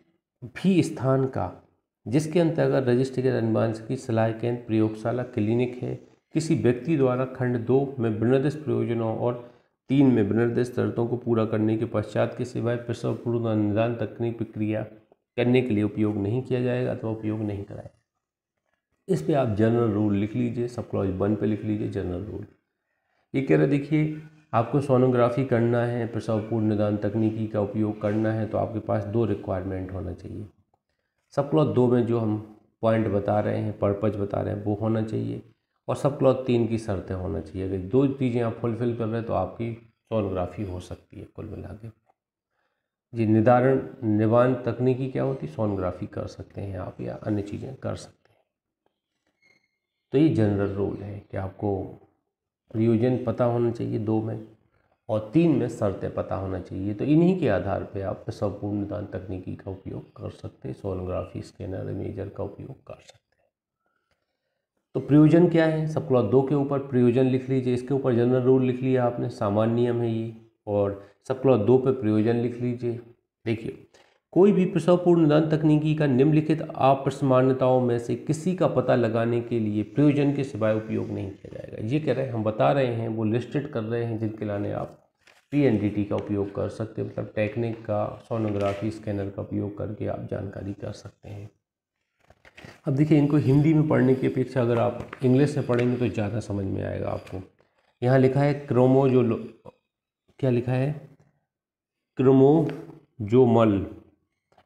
[SPEAKER 1] भी स्थान का जिसके अंतर्गत रजिस्ट्री के अनुवांशिकी सलाह केंद्र, प्रयोगशाला, क्लिनिक है, किसी व्यक्ति द्वारा खंड 2 में विनिर्दिष्ट प्रयोजनों और 3 में विनिर्दिष्ट शर्तों को पूरा करने के पश्चात के सिवाय प्रसव पूर्व निदान तकनीक प्रक्रिया करने के लिए उपयोग नहीं किया जाएगा अथवा उपयोग नहीं कराएगा। इस पे आप जनरल रूल लिख लीजिए, सब क्लॉज 1 पे लिख लीजिए जनरल रूल। ये कह रहे देखिए आपको सोनोग्राफी करना है, प्रसव पूर्व निदान तकनीकी का उपयोग करना है, तो आपके पास 2 रिक्वायरमेंट होना चाहिए। सब क्लॉज 2 में जो हम पॉइंट बता रहे हैं, पर्पज बता रहे हैं, वो होना चाहिए, और सब क्लॉज 3 की शर्तें होना चाहिए। अगर 2 चीज़ें आप फुलफिल कर रहे हैं तो आपकी सोनोग्राफी हो सकती है। कुल मिला के जी निदान तकनीकी क्या होती है, सोनोग्राफी कर सकते हैं आप या अन्य चीज़ें कर सकते हैं। तो ये जनरल रूल है कि आपको प्रयोजन पता होना चाहिए 2 में, और 3 में शर्तें पता होना चाहिए। तो इन्हीं के आधार पे आप प्रसव पूर्व निदान तकनीकी का उपयोग कर सकते हैं, सोनोग्राफी, स्कैनर, इमेजर का उपयोग कर सकते हैं। तो प्रयोजन क्या है, सब क्लॉज 2 के ऊपर प्रयोजन लिख लीजिए, इसके ऊपर जनरल रूल लिख लिया आपने, सामान्य नियम है ये, और सब क्लॉज 2 पे प्रयोजन लिख लीजिए। देखिए कोई भी प्रसव पूर्व निदान तकनीकी का निम्नलिखित अप्रमाण्यताओं में से किसी का पता लगाने के लिए प्रयोजन के सिवाय उपयोग नहीं किया जाएगा। ये कह रहे हैं, हम बता रहे हैं, वो लिस्टेड कर रहे हैं जिनके लाने आप PNDT का उपयोग कर सकते हैं, मतलब टेक्निक का, सोनोग्राफी, स्कैनर का उपयोग करके आप जानकारी कर सकते हैं। अब देखिए इनको हिंदी में पढ़ने की अपेक्षा अगर आप इंग्लिश से पढ़ेंगे तो ज़्यादा समझ में आएगा आपको। यहाँ लिखा है क्या लिखा है, क्रोमोजोमल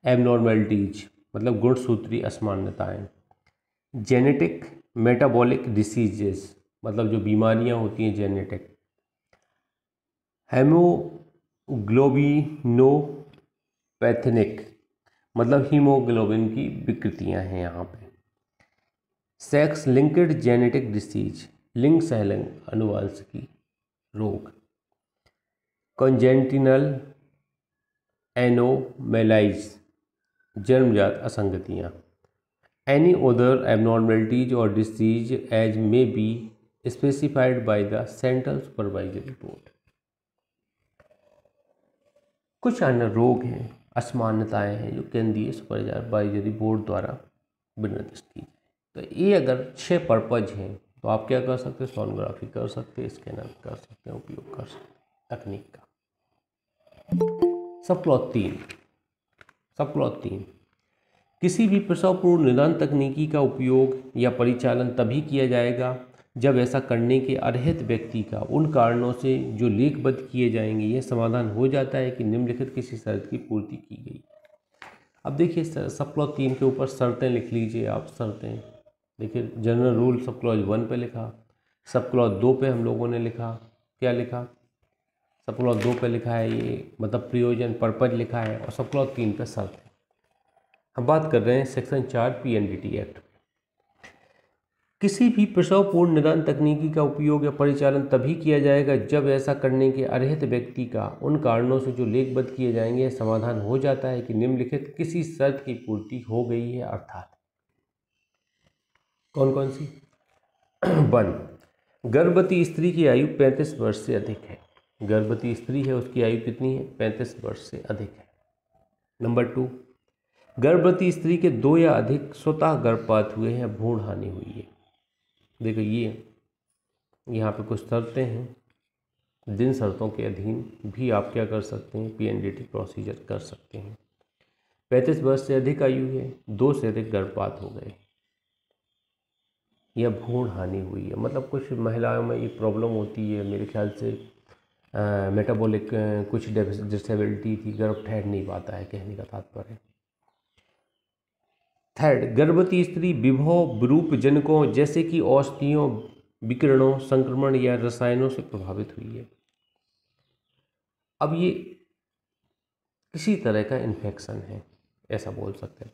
[SPEAKER 1] एबनॉर्मेलिटीज मतलब गुणसूत्री असमानताएं, जेनेटिक मेटाबॉलिक डिसीजेस मतलब जो बीमारियां होती हैं जेनेटिक, हेमोग्लोबिनोपैथेनिक मतलब हीमोग्लोबिन की विकृतियां हैं यहाँ पे, सेक्स लिंक्ड जेनेटिक डिसीज लिंग सहलिंग अनुवांशिकी रोग, कॉन्जेनिटल एनोमैलाइज जन्मजात असंगतियाँ, एनी अदर एबनॉर्मेलिटीज और disease as may be specified by the central supervisory board. कुछ अन्य रोग हैं, असमानताएं हैं जो केंद्रीय सुपरवाइजरी बोर्ड द्वारा निर्दिष्ट की जाए। तो ये अगर 6 पर्पज हैं तो आप क्या कर सकते हैं, सोनोग्राफी कर सकते हैं, स्कैनर कर सकते हैं, उपयोग कर सकते हैं तकनीक का। सब क्लॉज 3 किसी भी प्रसव पूर्व निदान तकनीकी का उपयोग या परिचालन तभी किया जाएगा जब ऐसा करने के अर्हित व्यक्ति का उन कारणों से जो लेखबद्ध किए जाएंगे यह समाधान हो जाता है कि निम्नलिखित किसी शर्त की पूर्ति की गई। अब देखिए सब क्लॉज 3 के ऊपर शर्तें लिख लीजिए आप। शर्तें देखिए जनरल रूल सब क्लॉज 1 पे लिखा, सब क्लॉज 2 पे हम लोगों ने लिखा, क्या लिखा, सब क्लॉज 2 पे लिखा है ये मतलब प्रयोजन पर्पज लिखा है, और सब क्लॉज 3 पे शर्त है। हम बात कर रहे हैं सेक्शन 4 PNDT एक्ट। किसी भी प्रसवपूर्व निदान तकनीकी का उपयोग या परिचालन तभी किया जाएगा जब ऐसा करने के अर्हत व्यक्ति का उन कारणों से जो लेखबद्ध किए जाएंगे समाधान हो जाता है कि निम्नलिखित किसी शर्त की पूर्ति हो गई है, अर्थात कौन कौन सी। 1, गर्भवती स्त्री की आयु 35 वर्ष से अधिक है। गर्भवती स्त्री है, उसकी आयु कितनी है, 35 वर्ष से अधिक है। नंबर 2, गर्भवती स्त्री के 2 या अधिक स्वतः गर्भपात हुए हैं, भ्रूण हानि हुई है। देखो ये यहाँ पे कुछ शर्तें हैं, जिन शर्तों के अधीन भी आप क्या कर सकते हैं, PNDT प्रोसीजर कर सकते हैं। 35 वर्ष से अधिक आयु है, 2 से अधिक गर्भपात हो गए, या भ्रूण हानि हुई है। मतलब कुछ महिलाओं में ये प्रॉब्लम होती है, मेरे ख्याल से मेटाबॉलिक कुछ डिसेबिलिटी थी, गर्भ ठहर नहीं पाता है, कहने का तात्पर्य। 3, गर्भवती स्त्री विभव विरूप जनकों जैसे कि औषधियों, विकिरणों, संक्रमण या रसायनों से प्रभावित हुई है। अब ये किसी तरह का इन्फेक्शन है, ऐसा बोल सकते हैं।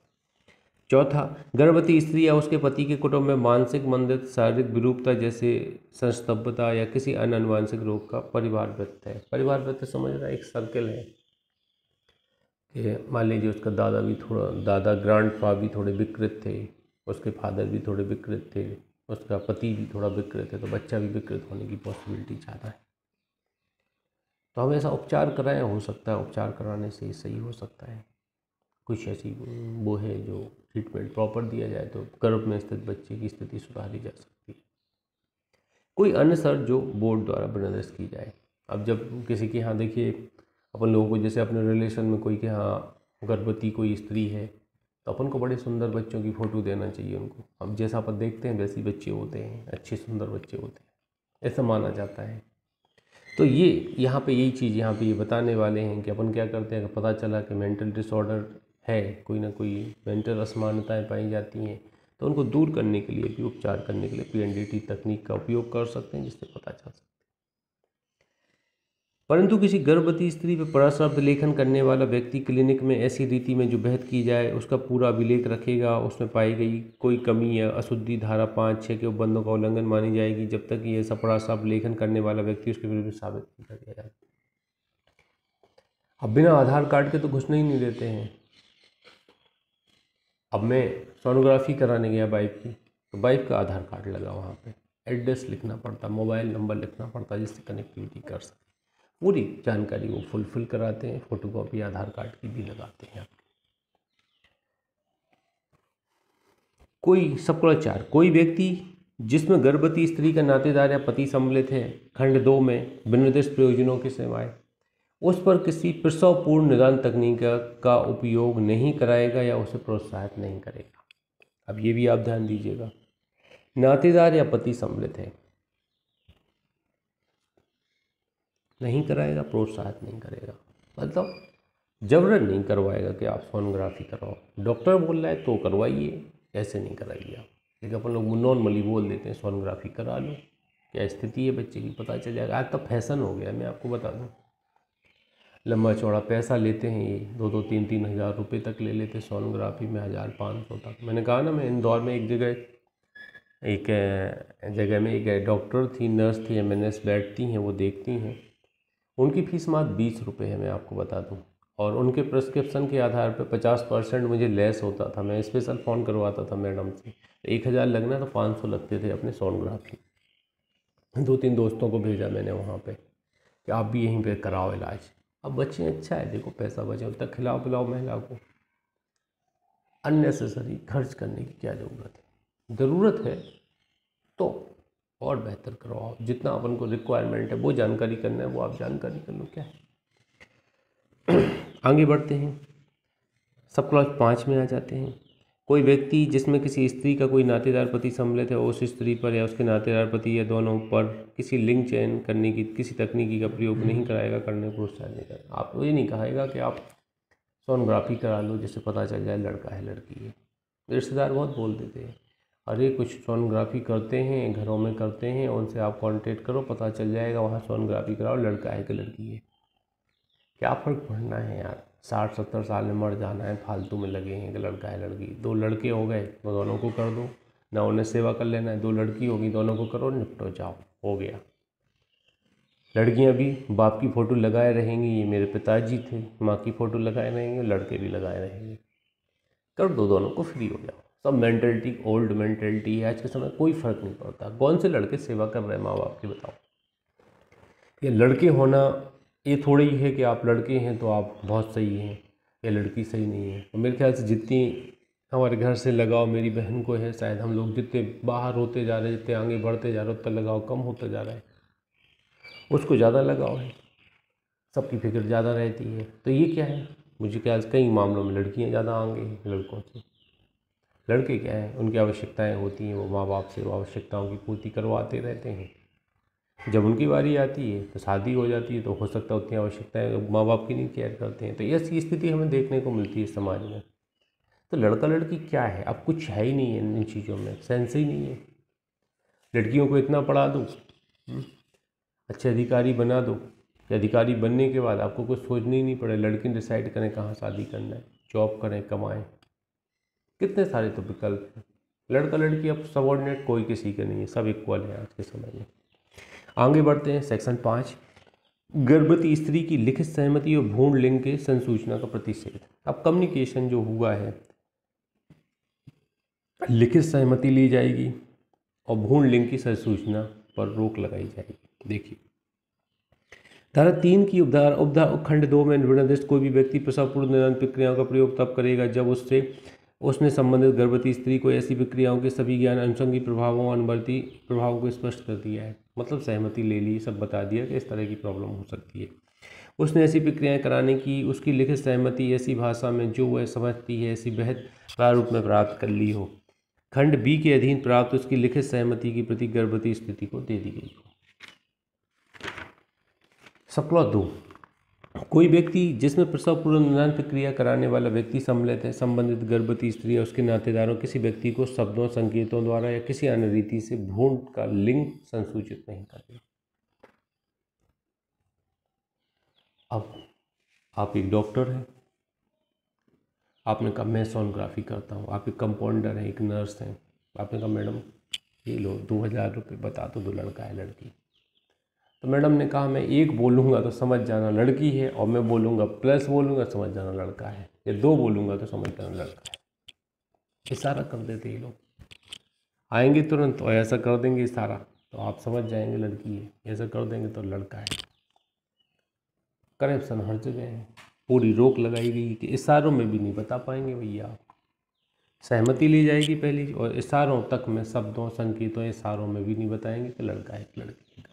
[SPEAKER 1] 4, गर्भवती स्त्री या उसके पति के कुटुंब में मानसिक मंदित, शारीरिक विरूपता जैसे संस्तब्धता या किसी अन्य अनुवांशिक रोग का परिवार वृत्त है। परिवार वृत्त समझ रहा है, एक सर्कल है कि मान लीजिए उसका दादा ग्रैंड फादर भी थोड़े विकृत थे, उसके फादर भी थोड़े विकृत थे, उसका पति भी थोड़ा विकृत है, तो बच्चा भी विकृत होने की पॉसिबिलिटी ज़्यादा है। तो हम ऐसा उपचार कराएं, हो सकता है उपचार कराने से सही हो सकता है। कुछ ऐसी वो है जो ट्रीटमेंट प्रॉपर दिया जाए तो गर्भ में स्थित बच्चे की स्थिति सुधारी जा सकती है। कोई अन्य शर्त जो बोर्ड द्वारा निर्दिष्ट की जाए। अब जब किसी के यहाँ देखिए अपन लोगों को, जैसे अपने रिलेशन में कोई के यहाँ गर्भवती कोई स्त्री है, तो अपन को बड़े सुंदर बच्चों की फ़ोटो देना चाहिए उनको। अब जैसा अपन देखते हैं वैसे ही बच्चे होते हैं, अच्छे सुंदर बच्चे होते हैं, ऐसा माना जाता है। तो ये यहाँ पे यही चीज़ यहाँ पे ये बताने वाले हैं कि अपन क्या करते हैं, अगर पता चला कि मेंटल डिसऑर्डर है, कोई ना कोई मेंटल असमानताएं पाई जाती हैं, तो उनको दूर करने के लिए भी, उपचार करने के लिए PNDT तकनीक का उपयोग कर सकते हैं, जिससे पता चल सकता है। परंतु किसी गर्भवती स्त्री पर पराशब्द लेखन करने वाला व्यक्ति क्लिनिक में ऐसी रीति में जो बहस की जाए उसका पूरा अभिलेख रखेगा, उसमें पाई गई कोई कमी या अशुद्धि धारा 5-6 के उपबंधों का उल्लंघन मानी जाएगी जब तक कि ऐसा पराशब्द लेखन करने वाला व्यक्ति उसके विरुद्ध साबित नहीं कर दिया जाए। अब बिना आधार कार्ड के तो घुसने ही नहीं देते हैं। अब मैं सोनोग्राफी कराने गया वाइफ की, तो वाइफ का आधार कार्ड लगा, वहाँ पे एड्रेस लिखना पड़ता, मोबाइल नंबर लिखना पड़ता, जिससे कनेक्टिविटी कर सके, पूरी जानकारी वो फुलफिल कराते हैं, फोटोकॉपी आधार कार्ड की भी लगाते हैं। कोई सबका 4, कोई व्यक्ति जिसमें गर्भवती स्त्री का नातेदार या पति सम्मिलित है, खंड 2 में विनिर्दिष्ट प्रयोजनों के सिवाय उस पर किसी प्रसवपूर्व निदान तकनीक का उपयोग नहीं कराएगा या उसे प्रोत्साहित नहीं करेगा। अब ये भी आप ध्यान दीजिएगा, नातेदार या पति सम्मिलित है, नहीं कराएगा, प्रोत्साहित नहीं करेगा, मतलब जबरन नहीं करवाएगा कि आप सोनोग्राफी कराओ, डॉक्टर बोल रहा है तो करवाइए, ऐसे नहीं कराइए आप। लेकिन अपन लोग नॉर्मली बोल देते हैं सोनोग्राफी करा लो, क्या स्थिति है बच्चे की पता चल जाएगा। आज तो फैशन हो गया, मैं आपको बता दूं, लंबा चौड़ा पैसा लेते हैं ये, 2-2, 3-3 हज़ार रुपये तक ले लेते सोनोग्राफी में, 1500 तक। मैंने कहा ना, मैं इंदौर में एक जगह में एक डॉक्टर थी, नर्स थी, MNS बैठती हैं, वो देखती हैं, उनकी फीस मात्र 20 रुपये है, मैं आपको बता दूं। और उनके प्रिस्क्रिप्शन के आधार पर 50% मुझे लेस होता था, मैं स्पेशल फ़ोन करवाता था मैडम से, 1000 लगना तो 500 लगते थे अपने सोनोग्राफी। 2-3 दोस्तों को भेजा मैंने वहाँ पे कि आप भी यहीं पे कराओ इलाज। अब बच्चे अच्छा है, देखो पैसा बचे, उतना खिलाओ पिलाओ महिला को, अननेसेसरी खर्च करने की क्या ज़रूरत है। ज़रूरत है तो और बेहतर करवाओ, जितना अपन को रिक्वायरमेंट है वो जानकारी करना है वो आप जानकारी कर लो, क्या है। आगे बढ़ते हैं, सब क्लॉज 5 में आ जाते हैं। कोई व्यक्ति जिसमें किसी स्त्री का कोई नातेदार पति सम्मिलित है, उस स्त्री पर या उसके नातेदार पति या दोनों पर किसी लिंग चयन करने की किसी तकनीकी का प्रयोग नहीं कराएगा, करने को प्रोत्साहित नहीं करेगा। आप ये नहीं कहेगा कि आप सोनोग्राफी करा लो जिससे पता चल जाए लड़का है लड़की है। रिश्तेदार बहुत बोल देते हैं, अरे कुछ सोनोग्राफी करते हैं, घरों में करते हैं, उनसे आप कांटेक्ट करो, पता चल जाएगा, वहाँ सोनोग्राफी कराओ, लड़का है कि लड़की है। क्या फ़र्क पड़ना है यार, 60-70 साल में मर जाना है, फालतू में लगे हैं कि लड़का है लड़की। 2 लड़के हो गए तो दोनों को कर दो, ना उन्हें सेवा कर लेना है। 2 लड़की होगी, दोनों को करो, निपटो जाओ, हो गया। लड़कियां भी बाप की फ़ोटो लगाए रहेंगी, ये मेरे पिताजी थे, माँ की फ़ोटो लगाए रहेंगे, लड़के भी लगाए रहेंगे, कर दो, दोनों को फ्री हो जाओ। सब मेंटलिटी ओल्ड मेंटलिटी है आज के समय, कोई फ़र्क नहीं पड़ता कौन से लड़के सेवा कर रहे हैं माँ बाप की, बताओ। ये लड़के होना ये थोड़ी ही है कि आप लड़के हैं तो आप बहुत सही हैं या लड़की सही नहीं है। तो मेरे ख्याल से जितनी हमारे घर से लगाव मेरी बहन को है, शायद हम लोग जितने बाहर होते जा रहे हैं, जितने आगे बढ़ते जा रहे हैं, उतना लगाव कम होता जा रहा है। उसको ज़्यादा लगाव है, सबकी फिक्र ज़्यादा रहती है। तो ये क्या है, मुझे ख्याल से कई मामलों में लड़कियाँ ज़्यादा आगे हैं लड़कों से। लड़के क्या हैं, उनकी आवश्यकताएं होती हैं, वो माँ बाप से वो आवश्यकताओं की पूर्ति करवाते रहते हैं। जब उनकी बारी आती है तो शादी हो जाती है, तो हो सकता है उतनी आवश्यकताएं माँ बाप की नहीं केयर करते हैं। तो ऐसी स्थिति हमें देखने को मिलती है समाज में। तो लड़का लड़की क्या है, अब कुछ है ही नहीं है इन चीज़ों में, सेंस ही नहीं है। लड़कियों को इतना पढ़ा दो, अच्छे अधिकारी बना दो कि अधिकारी बनने के बाद आपको कुछ सोचना ही नहीं पड़े, लड़की डिसाइड करें कहाँ शादी करना है, जॉब करें, कमाएं। कितने सारे तो विकल्प हैं। लड़का लड़की अब सबॉर्डिनेट कोई किसी के नहीं है, सब इक्वल है आज के समय में। आगे बढ़ते हैं। सेक्शन 5, गर्भवती स्त्री की लिखित सहमति और भ्रूण लिंग के संसूचना का प्रतिषेध। अब कम्युनिकेशन जो हुआ है, लिखित सहमति ली जाएगी और भ्रूण लिंग की संसूचना पर रोक लगाई जाएगी। देखिए धारा 3 की खंड 2 में निर्दिष्ट कोई भी व्यक्ति प्रसव पूर्व निदान प्रक्रियाओं का प्रयोग तब करेगा जब उसने संबंधित गर्भवती स्त्री को ऐसी प्रक्रियाओं के सभी ज्ञान, अनुषंगी प्रभावों और अनुवर्ती प्रभावों को स्पष्ट कर दिया है। मतलब सहमति ले ली, सब बता दिया कि इस तरह की प्रॉब्लम हो सकती है। उसने ऐसी प्रक्रियाएं कराने की उसकी लिखित सहमति ऐसी भाषा में जो वह समझती है ऐसी बहत प्रारूप में प्राप्त कर ली हो। खंड बी के अधीन प्राप्त उसकी लिखित सहमति की प्रति गर्भवती स्थिति को दे दी गई हो। सप्लॉ 2, कोई व्यक्ति जिसमें प्रसव पूर्व निदान प्रक्रिया कराने वाला व्यक्ति सम्मिलित है, संबंधित गर्भवती स्त्री या उसके नातेदारों किसी व्यक्ति को शब्दों, संकेतों द्वारा या किसी अन्य रीति से भ्रूण का लिंग संसूचित नहीं करे। अब आप एक डॉक्टर हैं, आपने कहा मैं सोनोग्राफी करता हूँ, आप एक कंपाउंडर हैं, एक नर्स हैं, आपने कहा मैडम ये लो 2000 रुपये, बता दो लड़का है लड़की। तो मैडम ने कहा मैं 1 बोलूँगा तो समझ जाना लड़की है, और मैं बोलूँगा प्लस बोलूँगा समझ जाना लड़का है, या 2 बोलूँगा तो समझ जाना लड़का है। इशारा कर देते ये लोग, आएंगे तुरंत और ऐसा कर देंगे इशारा तो आप समझ जाएंगे लड़की है, ऐसा कर देंगे तो लड़का है। करप्शन हर जगह है, पूरी रोक लगाई गई कि इशारों में भी नहीं बता पाएंगे भैया आप। सहमति ली जाएगी पहली, और इशारों तक में, शब्दों, संकेतों, इशारों में भी नहीं बताएंगे कि लड़का है कि लड़की।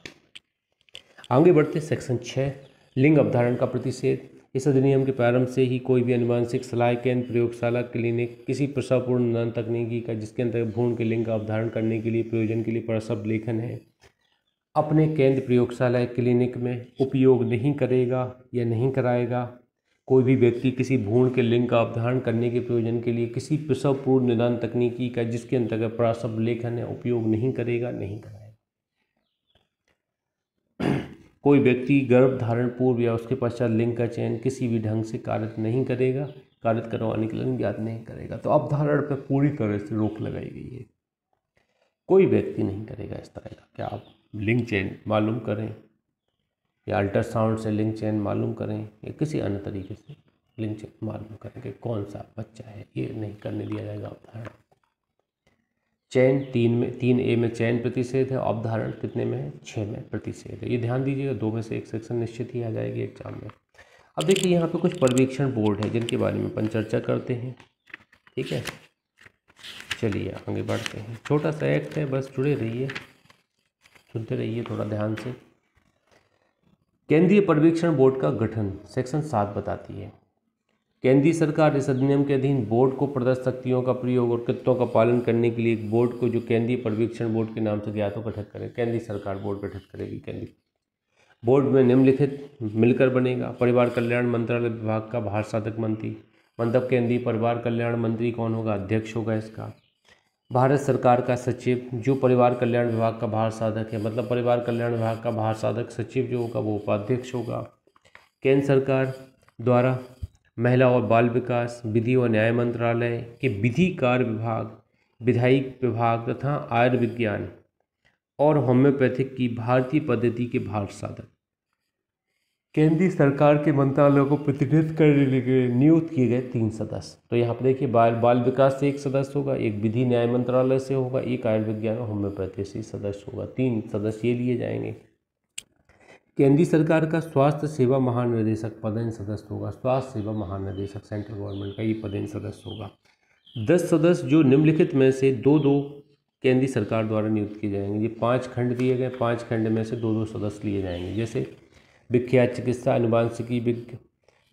[SPEAKER 1] आगे बढ़ते सेक्शन 6, लिंग अवधारण का प्रतिषेध। इस अधिनियम के प्रारंभ से ही कोई भी अनुवांशिक सलाह केंद्र, प्रयोगशाला, क्लिनिक किसी प्रसवपूर्व निदान तकनीकी का जिसके अंतर्गत भ्रूण के लिंग का अवधारण करने के लिए प्रयोजन के लिए प्रसव लेखन है, अपने केंद्र, प्रयोगशाला, क्लिनिक में उपयोग नहीं करेगा या नहीं कराएगा। कोई भी व्यक्ति किसी भ्रूण के लिंग का अवधारण करने के प्रयोजन के लिए किसी प्रसव पूर्व निदान तकनीकी का जिसके अंतर्गत प्रसव लेखन है उपयोग नहीं करेगा, नहीं कराएगा। कोई व्यक्ति गर्भ धारण पूर्व या उसके पश्चात लिंग का चयन किसी भी ढंग से कारित नहीं करेगा, कारित करवाने के लिए ज्ञात नहीं करेगा। तो अवधारण पर पूरी तरह से रोक लगाई गई है, कोई व्यक्ति नहीं करेगा इस तरह का। क्या आप लिंग चयन मालूम करें या अल्ट्रासाउंड से लिंग चयन मालूम करें या किसी अन्य तरीके से लिंग चयन मालूम करें कि कौन सा बच्चा है, ये नहीं करने दिया जाएगा अवधारण। चयन 3A में चयन प्रतिषेध है, अवधारण कितने में है, 6 में प्रतिषेध है। ये ध्यान दीजिएगा, 2 में से एक सेक्शन निश्चित ही आ जाएगी एग्जाम में। अब देखिए यहाँ पे कुछ पर्यवेक्षण बोर्ड है जिनके बारे में अपन चर्चा करते हैं, ठीक है। चलिए आगे बढ़ते हैं। छोटा सा एक्ट है, बस जुड़े रहिए, सुनते रहिए थोड़ा ध्यान से। केंद्रीय पर्यवेक्षण बोर्ड का गठन सेक्शन 7 बताती है। केंद्रीय सरकार इस अधिनियम के अधीन बोर्ड को प्रदत्त शक्तियों का प्रयोग और कृत्यों का पालन करने के लिए एक बोर्ड को जो केंद्रीय पर्यवेक्षण बोर्ड के नाम से ज्ञात हो गठित करे। केंद्रीय सरकार बोर्ड गठित करेगी। केंद्रीय बोर्ड में निम्नलिखित मिलकर बनेगा। परिवार कल्याण मंत्रालय विभाग का भार साधक मंत्री, मतलब केंद्रीय परिवार कल्याण मंत्री कौन होगा, अध्यक्ष होगा इसका। भारत सरकार का सचिव जो परिवार कल्याण विभाग का भार साधक है, मतलब परिवार कल्याण विभाग का भार साधक सचिव जो होगा वो उपाध्यक्ष होगा। केंद्र सरकार द्वारा महिला और बाल विकास, विधि और न्याय मंत्रालय के विधि कार्य विभाग, विधायिक विभाग तथा आयुर्विज्ञान और होम्योपैथिक की भारतीय पद्धति के भार साधक केंद्रीय सरकार के मंत्रालयों को प्रतिनिधित्व करने के लिए नियुक्त किए गए 3 सदस्य। तो यहाँ पर देखिए बाल विकास से 1 सदस्य होगा, एक विधि न्याय मंत्रालय से होगा, एक आयुर्विज्ञान और होम्योपैथी से सदस्य होगा। 3 सदस्य ये लिए जाएंगे। केंद्रीय सरकार का स्वास्थ्य सेवा महानिदेशक पदेन सदस्य होगा। स्वास्थ्य सेवा महानिदेशक सेंट्रल गवर्नमेंट का ये पदेन सदस्य होगा। 10 सदस्य जो निम्नलिखित में से 2-2 केंद्रीय सरकार द्वारा नियुक्त किए जाएंगे। ये 5 खंड दिए गए, 5 खंड में से 2-2 सदस्य लिए जाएंगे। जैसे विख्यात चिकित्सा अनुवांशिकी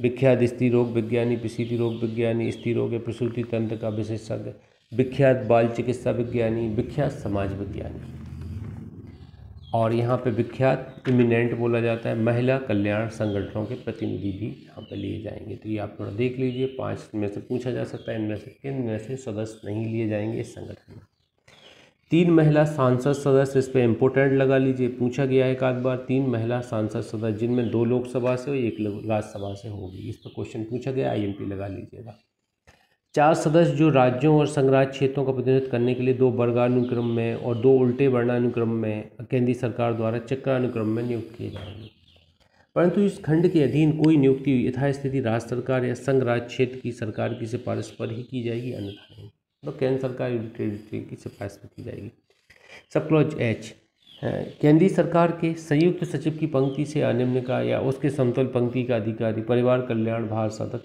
[SPEAKER 1] विख्यात स्त्री रोग विज्ञानी, प्रसूति रोग विज्ञानी, स्त्री रोग या प्रसूति तंत्र का विशेषज्ञ, विख्यात बाल चिकित्सा विज्ञानी, विख्यात समाज विज्ञानी, और यहाँ पे विख्यात इमिनेंट बोला जाता है महिला कल्याण संगठनों के प्रतिनिधि भी यहाँ पे लिए जाएंगे। तो ये आप थोड़ा देख लीजिए, 5 में से पूछा जा सकता है इनमें से किन में से सदस्य नहीं लिए जाएंगे इस संगठन में। 3 महिला सांसद सदस्य, इस पर इम्पोर्टेंट लगा लीजिए, पूछा गया है एक आध बार। 3 महिला सांसद सदस्य जिनमें 2 लोकसभा से और 1 राज्यसभा से होगी, इस पर क्वेश्चन पूछा गया, IMP लगा लीजिएगा। 4 सदस्य जो राज्यों और संघराज्य क्षेत्रों का प्रतिनिधित्व करने के लिए 2 वर्गानुक्रम में और 2 उल्टे वर्णानुक्रम में केंद्रीय सरकार द्वारा चक्रानुक्रम में नियुक्त किए जाएंगे। परंतु इस खंड के अधीन कोई नियुक्ति यथास्थिति राज्य सरकार या संघ राज्य क्षेत्र की सरकार की सिफारिश पर ही की जाएगी, अन्यथा नहीं। तो केंद्र सरकार की सिफारिश पर की जाएगी। सब क्लॉज H, केंद्रीय सरकार के संयुक्त सचिव की पंक्ति से निम्न का या उसके समतल पंक्ति का अधिकारी परिवार कल्याण भार साधक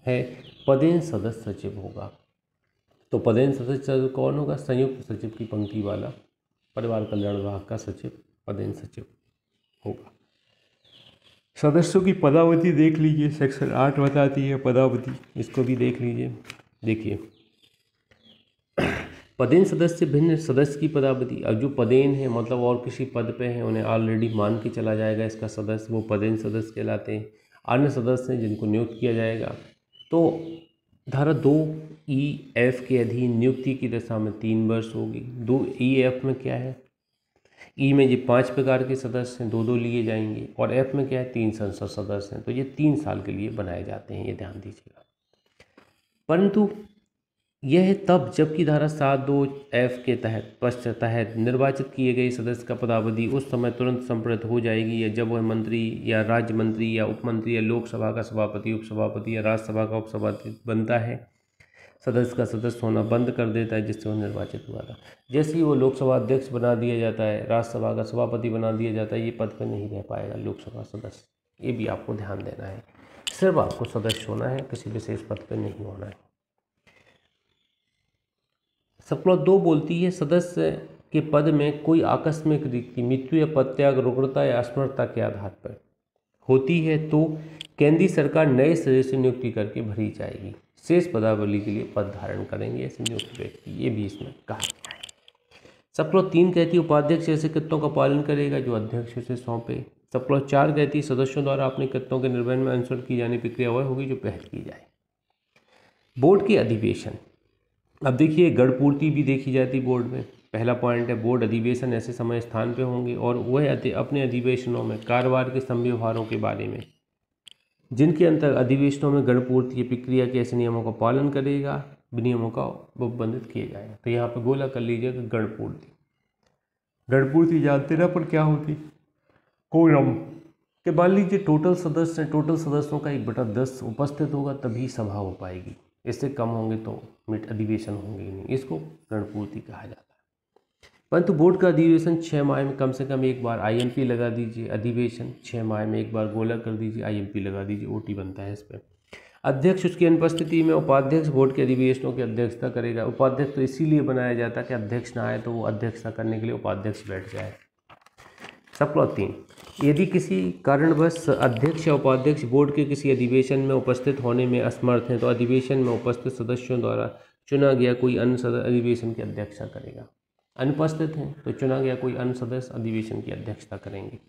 [SPEAKER 1] है, पदेन सदस्य सचिव होगा। तो पदेन सदस्य कौन होगा? संयुक्त सचिव की पंक्ति वाला परिवार कल्याण विभाग का सचिव पदेन सचिव होगा। सदस्यों की पदावधि देख लीजिए, सेक्शन 8 बताती है पदावधि, इसको भी देख लीजिए। देखिए पदेन सदस्य से भिन्न सदस्य की पदावधि, अब जो पदेन है मतलब और किसी पद पे हैं उन्हें ऑलरेडी मान के चला जाएगा इसका सदस्य, वो पदेन सदस्य कहलाते हैं। अन्य सदस्य हैं जिनको नियुक्त किया जाएगा। तो धारा 2E(F) के अधीन नियुक्ति की दशा में 3 वर्ष होगी। 2E(F) में क्या है? E में ये 5 प्रकार के सदस्य हैं, 2-2 लिए जाएंगे, और F में क्या है? 3 संसद सदस्य हैं। तो ये 3 साल के लिए बनाए जाते हैं, ये ध्यान दीजिएगा। परंतु यह तब जबकि धारा 7(2)(F) के तहत निर्वाचित किए गए सदस्य का पदावधि उस समय तुरंत संप्रद हो जाएगी या जब वह मंत्री या राज्य मंत्री या उपमंत्री या लोकसभा का सभापति, उपसभापति या राज्यसभा का उपसभापति बनता है, सदस्य का सदस्य होना बंद कर देता है जिससे वह निर्वाचित हुआ था। जैसे ही वो लोकसभा अध्यक्ष बना दिया जाता है, राज्यसभा का सभापति बना दिया जाता है, ये पद पर नहीं रह पाएगा लोकसभा सदस्य। ये भी आपको ध्यान देना है। सिर्फ आपको सदस्य होना है, किसी विशेष पद पर नहीं होना है। सब क्लॉज 2 बोलती है सदस्य के पद में कोई आकस्मिक रिक्ति, मृत्यु या पदत्याग, रुग्णता या असमर्थता के आधार पर होती है तो केंद्रीय सरकार नए सिरे से नियुक्ति करके भरी जाएगी। शेष पदावली के लिए पद धारण करेंगे ऐसे नियुक्त व्यक्ति, ये भी इसमें कहा गया है। सब क्लॉज 3 कहती है उपाध्यक्ष ऐसे कृत्यों का पालन करेगा जो अध्यक्ष से सौंपे। सब क्लॉज 4 कहती है सदस्यों द्वारा अपने कृत्यों के निर्वहन में अनुसरण की जाने प्रक्रिया वह होगी जो पहल की जाए। बोर्ड के अधिवेशन, अब देखिए गढ़पूर्ति भी देखी जाती बोर्ड में। पहला पॉइंट है बोर्ड अधिवेशन ऐसे समय स्थान पे होंगे और वह अपने अधिवेशनों में कारोबार के संव्यवहारों के बारे में जिनके अंतर्गत अधिवेशनों में गढ़पूर्ति की प्रक्रिया के ऐसे नियमों का पालन करेगा, नियमों का उपबंधित किया जाएगा। तो यहाँ पे गोला कर लीजिएगा गढ़पूर्ति। गढ़पूर्ति जानते ना पर क्या होती? कोरम के मान लीजिए टोटल सदस्य हैं, टोटल सदस्यों का 1/10 उपस्थित होगा तभी सभा हो पाएगी, इससे कम होंगे तो अधिवेशन होंगे ही नहीं, इसको गणपूर्ति कहा जाता है। परंतु बोर्ड का अधिवेशन 6 माह में कम से कम एक बार IMP लगा दीजिए, अधिवेशन 6 माह में एक बार गोला कर दीजिए, IMP लगा दीजिए, OT बनता है इस पर। अध्यक्ष उसकी अनुपस्थिति में उपाध्यक्ष बोर्ड के अधिवेशनों की अध्यक्षता करेगा। उपाध्यक्ष तो इसीलिए बनाया जाता है कि अध्यक्ष ना आए तो वो अध्यक्षता करने के लिए उपाध्यक्ष बैठ जाए। सब क्लॉज 3, यदि किसी कारणवश अध्यक्ष या उपाध्यक्ष बोर्ड के किसी अधिवेशन में उपस्थित होने में असमर्थ हैं तो अधिवेशन में उपस्थित सदस्यों द्वारा चुना गया कोई अन्य सदस्य अधिवेशन की अध्यक्षता करेगा। अनुपस्थित हैं तो चुना गया कोई अन्य सदस्य अधिवेशन की अध्यक्षता करेंगे।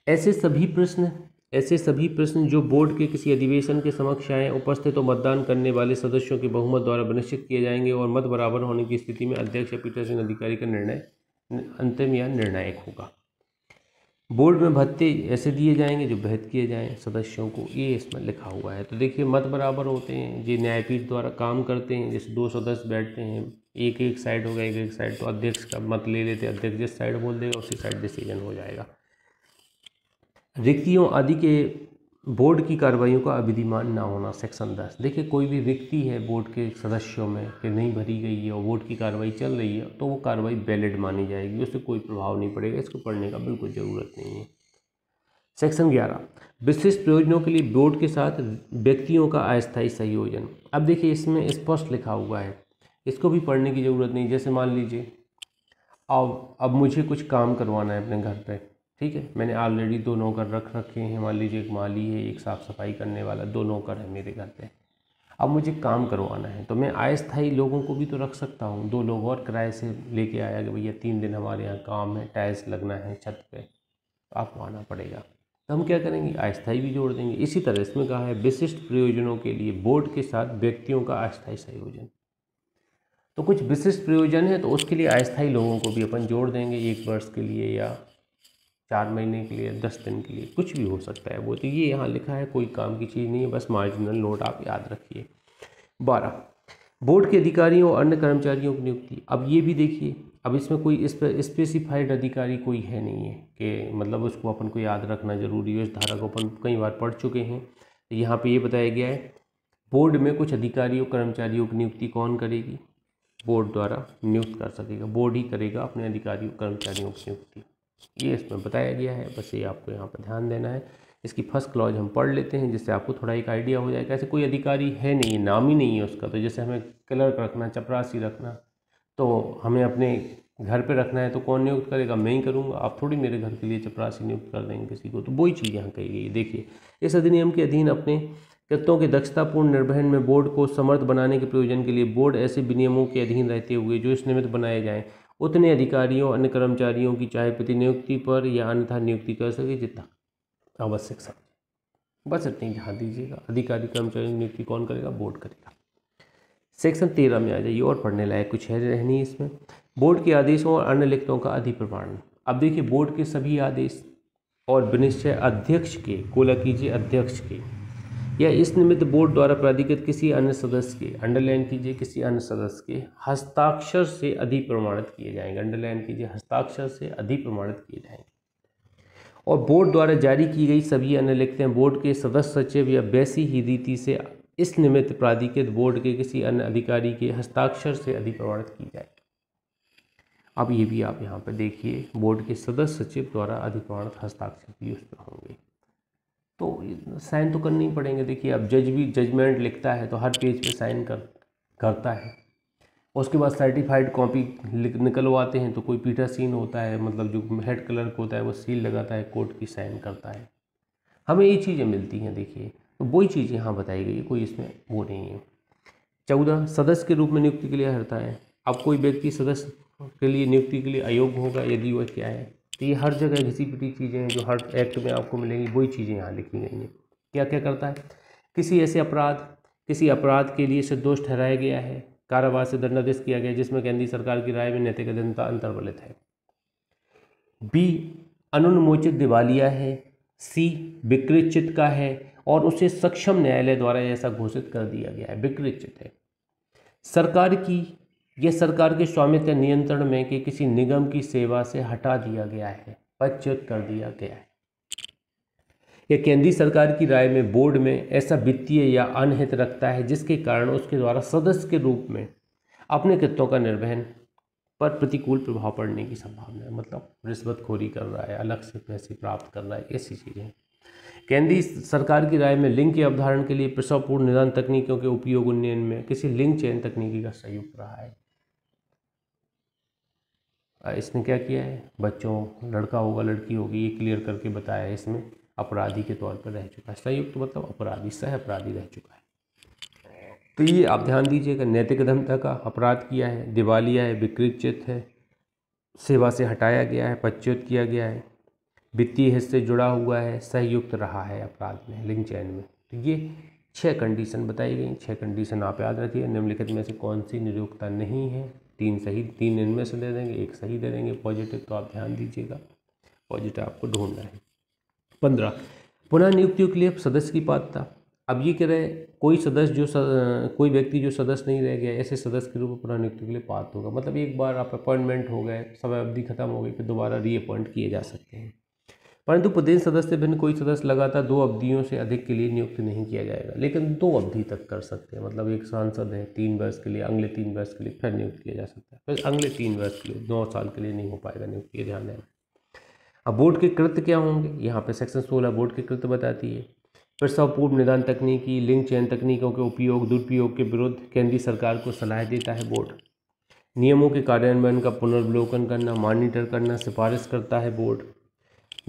[SPEAKER 1] ऐसे सभी प्रश्न ऐसे सभी प्रश्न जो बोर्ड के किसी अधिवेशन के समक्ष आए उपस्थित और मतदान करने वाले सदस्यों के बहुमत द्वारा निश्चित किए जाएंगे और मत बराबर होने की स्थिति में अध्यक्ष या पीठासीन अधिकारी का निर्णय अंतिम या निर्णायक होगा। बोर्ड में भत्ते ऐसे दिए जाएंगे जो बेहद किए जाएं सदस्यों को, ये इसमें लिखा हुआ है। तो देखिए मत बराबर होते हैं, ये न्यायपीठ द्वारा काम करते हैं। जैसे 2 सदस्य बैठते हैं, एक साइड होगा, एक साइड, तो अध्यक्ष का मत ले लेते हैं, अध्यक्ष जिस साइड बोल देगा उसी साइड डिसीजन हो जाएगा। रिक्तियों आदि के बोर्ड की कार्रवाइयों का अविधिमान ना होना, सेक्शन 10। देखिए कोई भी रिक्ति है बोर्ड के सदस्यों में कि नहीं भरी गई है और बोर्ड की कार्रवाई चल रही है तो वो कार्रवाई वैलिड मानी जाएगी, उससे कोई प्रभाव नहीं पड़ेगा, इसको पढ़ने का बिल्कुल ज़रूरत नहीं है। सेक्शन 11, विशिष्ट प्रयोजनों के लिए बोर्ड के साथ व्यक्तियों का अस्थायी संयोजन। अब देखिए इसमें स्पष्ट लिखा हुआ है, इसको भी पढ़ने की ज़रूरत नहीं। जैसे मान लीजिए अब मुझे कुछ काम करवाना है अपने घर पे, ठीक है, मैंने ऑलरेडी 2 नौकर रख रखे हैं। मान लीजिए एक माली है, एक साफ़ सफाई करने वाला, 2 नौकर है मेरे घर पे। अब मुझे काम करवाना है तो मैं अस्थायी लोगों को भी तो रख सकता हूँ। 2 लोग और किराए से लेके आया कि भैया 3 दिन हमारे यहाँ काम है, टाइल्स लगना है छत पे, तो आपको आना पड़ेगा। तो हम क्या करेंगे, अस्थायी भी जोड़ देंगे। इसी तरह इसमें कहा है विशिष्ट प्रयोजनों के लिए बोर्ड के साथ व्यक्तियों का अस्थायी संयोजन। तो कुछ विशिष्ट प्रयोजन है तो उसके लिए अस्थायी लोगों को भी अपन जोड़ देंगे, 1 वर्ष के लिए या 4 महीने के लिए, 10 दिन के लिए, कुछ भी हो सकता है वो। तो ये यहाँ लिखा है, कोई काम की चीज़ नहीं है, बस मार्जिनल नोट आप याद रखिए। 12, बोर्ड के अधिकारियों और अन्य कर्मचारियों की नियुक्ति। अब ये भी देखिए, अब इसमें कोई स्पेसिफाइड अधिकारी कोई है नहीं है कि मतलब उसको अपन को याद रखना जरूरी है। इस धारा को अपन कई बार पढ़ चुके हैं। तो यहाँ पे ये बताया गया है बोर्ड में कुछ अधिकारियों कर्मचारियों की नियुक्ति कौन करेगी, बोर्ड द्वारा नियुक्त कर सकेगा, बोर्ड ही करेगा अपने अधिकारियों कर्मचारियों की नियुक्ति, ये इसमें बताया गया है। बस ये आपको यहाँ पर ध्यान देना है। इसकी फर्स्ट क्लॉज हम पढ़ लेते हैं जिससे आपको थोड़ा एक आइडिया हो जाएगा। ऐसे कोई अधिकारी है नहीं, नाम ही नहीं है उसका। तो जैसे हमें क्लर्क रखना, चपरासी रखना, तो हमें अपने घर पे रखना है तो कौन नियुक्त करेगा, मैं ही करूँगा। आप थोड़ी मेरे घर के लिए चपरासी नियुक्त कर देंगे किसी को। तो वही चीज़ यहाँ कही गई है। देखिए इस अधिनियम के अधीन अपने कृत्यों के दक्षतापूर्ण निर्वहन में बोर्ड को समर्थ बनाने के प्रयोजन के लिए बोर्ड ऐसे विनियमों के अधीन रहते हुए जो इस निमित्त बनाए जाएँ उतने अधिकारियों अन्य कर्मचारियों की चाहे प्रतिनियुक्ति पर या अन्यथा नियुक्ति कर सके जितना आवश्यक समझे। बस इतनी ध्यान दीजिएगा। अधिकारी कर्मचारियों की नियुक्ति कौन करेगा, बोर्ड करेगा। सेक्शन 13 में आ जाइए, और पढ़ने लायक कुछ है नहीं इसमें। बोर्ड के आदेशों और अन्य लिखतों का अधिप्रमाणन। अब देखिए बोर्ड के सभी आदेश और विनिश्चय अध्यक्ष के, कोला कीजिए अध्यक्ष के, या इस निमित्त बोर्ड द्वारा प्राधिकृत किसी अन्य सदस्य के, अंडरलाइन कीजिए किसी अन्य सदस्य के हस्ताक्षर से अधिप्रमाणित किए जाएंगे। अंडरलाइन कीजिए हस्ताक्षर से अधिप्रमाणित किए जाएंगे। और बोर्ड द्वारा जारी की गई सभी अन्य लिखतें बोर्ड के सदस्य सचिव या वैसी ही रीति से इस निमित्त प्राधिकृत बोर्ड के किसी अन्य अधिकारी के हस्ताक्षर से अधिप्रमाणित की जाए। अब ये भी आप यहाँ पर देखिए, बोर्ड के सदस्य सचिव द्वारा अधिप्रमाणित हस्ताक्षर भी उस पर होंगे। तो साइन तो करने ही पड़ेंगे। देखिए अब जज भी जजमेंट लिखता है तो हर पेज पे साइन करता है। उसके बाद सर्टिफाइड कॉपी निकलवाते हैं तो कोई पीठासीन होता है, मतलब जो हेड क्लर्क होता है वो सील लगाता है, कोर्ट की साइन करता है। हमें ये चीज़ें मिलती हैं। देखिए तो वही चीज़ यहाँ बताई गई है, कोई इसमें वो नहीं है। 14, सदस्य के रूप में नियुक्ति के लिए हरता है। अब कोई व्यक्ति सदस्य के लिए नियुक्ति के लिए अयोग्य होगा यदि वह क्या है, तो ये हर जगह घिसी पिटी चीज़ें हैं जो हर एक्ट में आपको मिलेंगी, वही चीज़ें यहाँ लिखी गई हैं। क्या क्या करता है, किसी अपराध के लिए निर्दोष ठहराया गया है, कारावास से दंडादेश किया गया जिसमें केंद्रीय सरकार की राय में नैतिक अधीनता अंतर्वलित है। बी, अनुन्मोचित दिवालिया है। सी, विकृत का है और उसे सक्षम न्यायालय द्वारा ऐसा घोषित कर दिया गया है, विकृत है। सरकार की यह सरकार के स्वामित्व नियंत्रण में के किसी निगम की सेवा से हटा दिया गया है, पदच्युत कर दिया गया है। यह केंद्रीय सरकार की राय में बोर्ड में ऐसा वित्तीय या अन्य हित रखता है जिसके कारण उसके द्वारा सदस्य के रूप में अपने कृत्यों का निर्वहन पर प्रतिकूल प्रभाव पड़ने की संभावना है। मतलब रिश्वतखोरी कर रहा है, अलग से पैसे प्राप्त कर रहा है, ऐसी चीज़ें। केंद्रीय सरकार की राय में लिंग के अवधारण के लिए प्रसवपूर्व निदान तकनीकों के उपयोग उन्नयन में किसी लिंग चयन तकनीकी का सहयोग रहा है। इसने क्या किया है, बच्चों लड़का होगा लड़की होगी ये क्लियर करके बताया है। इसमें अपराधी के तौर पर रह चुका है, संयुक्त मतलब अपराधी, सह अपराधी रह चुका है। तो ये आप ध्यान दीजिएगा, नैतिक अधमता का अपराध किया है, दिवालिया है, विकृत है, सेवा से हटाया गया है, पदच्युत किया गया है, वित्तीय हित से जुड़ा हुआ है, सहयुक्त रहा है अपराध में, लिंक चेन में। तो ये 6 कंडीशन बताई गई। 6 कंडीशन आप याद रखिए। निम्नलिखित में से कौन सी नियोक्ता नहीं है? 3 सही, 3 इनमें से दे देंगे, 1 सही दे देंगे पॉजिटिव, तो आप ध्यान दीजिएगा, पॉजिटिव आपको ढूंढना है। 15 पुनः नियुक्तियों के लिए सदस्य की पात्रता। अब ये कह रहे हैं कोई सदस्य कोई व्यक्ति जो सदस्य नहीं रह गया ऐसे सदस्य के रूप में पुनः नियुक्ति के लिए पात्र होगा। मतलब एक बार आप अपॉइंटमेंट हो गए, समय अवधि खत्म हो गई, फिर दोबारा रीअपॉइंट किए जा सकते हैं। परंतु पदेन सदस्य से भिन्न कोई सदस्य लगातार 2 अवधियों से अधिक के लिए नियुक्त नहीं किया जाएगा, लेकिन 2 अवधि तक कर सकते हैं। मतलब एक सांसद है 3 वर्ष के लिए, अगले 3 वर्ष के लिए फिर नियुक्त किया जा सकता है, फिर अगले 3 वर्ष के लिए, 9 साल के लिए नहीं हो पाएगा नियुक्त, ये ध्यान देना। अब बोर्ड के कृत्य क्या होंगे? यहाँ पे सेक्शन 16 बोर्ड के कृत्य बताती है। प्रसव पूर्व निदान तकनीकी, लिंग चयन तकनीकों के उपयोग दुरुपयोग के विरुद्ध केंद्रीय सरकार को सलाह देता है बोर्ड। नियमों के कार्यान्वयन का पुनर्वलोकन करना, मॉनिटर करना, सिफारिश करता है बोर्ड।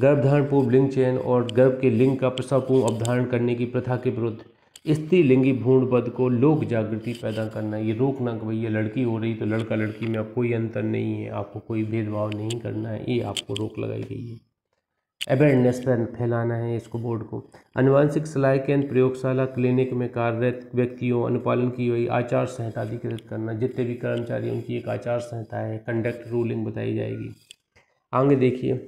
[SPEAKER 1] गर्भधारण पूर्व लिंग चयन और गर्भ के लिंग का प्रसव पूर्व अवधारण करने की प्रथा के विरुद्ध स्त्रीलिंगी भ्रूणवध को लोक जागृति पैदा करना, ये रोकना कि भैया लड़की हो रही तो लड़का लड़की में अब कोई अंतर नहीं है, आपको कोई भेदभाव नहीं करना है, ये आपको रोक लगाई गई है। अवेयरनेस पर फैलाना है इसको बोर्ड को। अनुवांशिक सलाह केंद्र, प्रयोगशाला, क्लिनिक में कार्यरत व्यक्तियों अनुपालन की हुई आचार संहिता अधिकृत करना। जितने भी कर्मचारी उनकी एक आचार संहिता है, कंडक्ट रूलिंग बताई जाएगी। आगे देखिए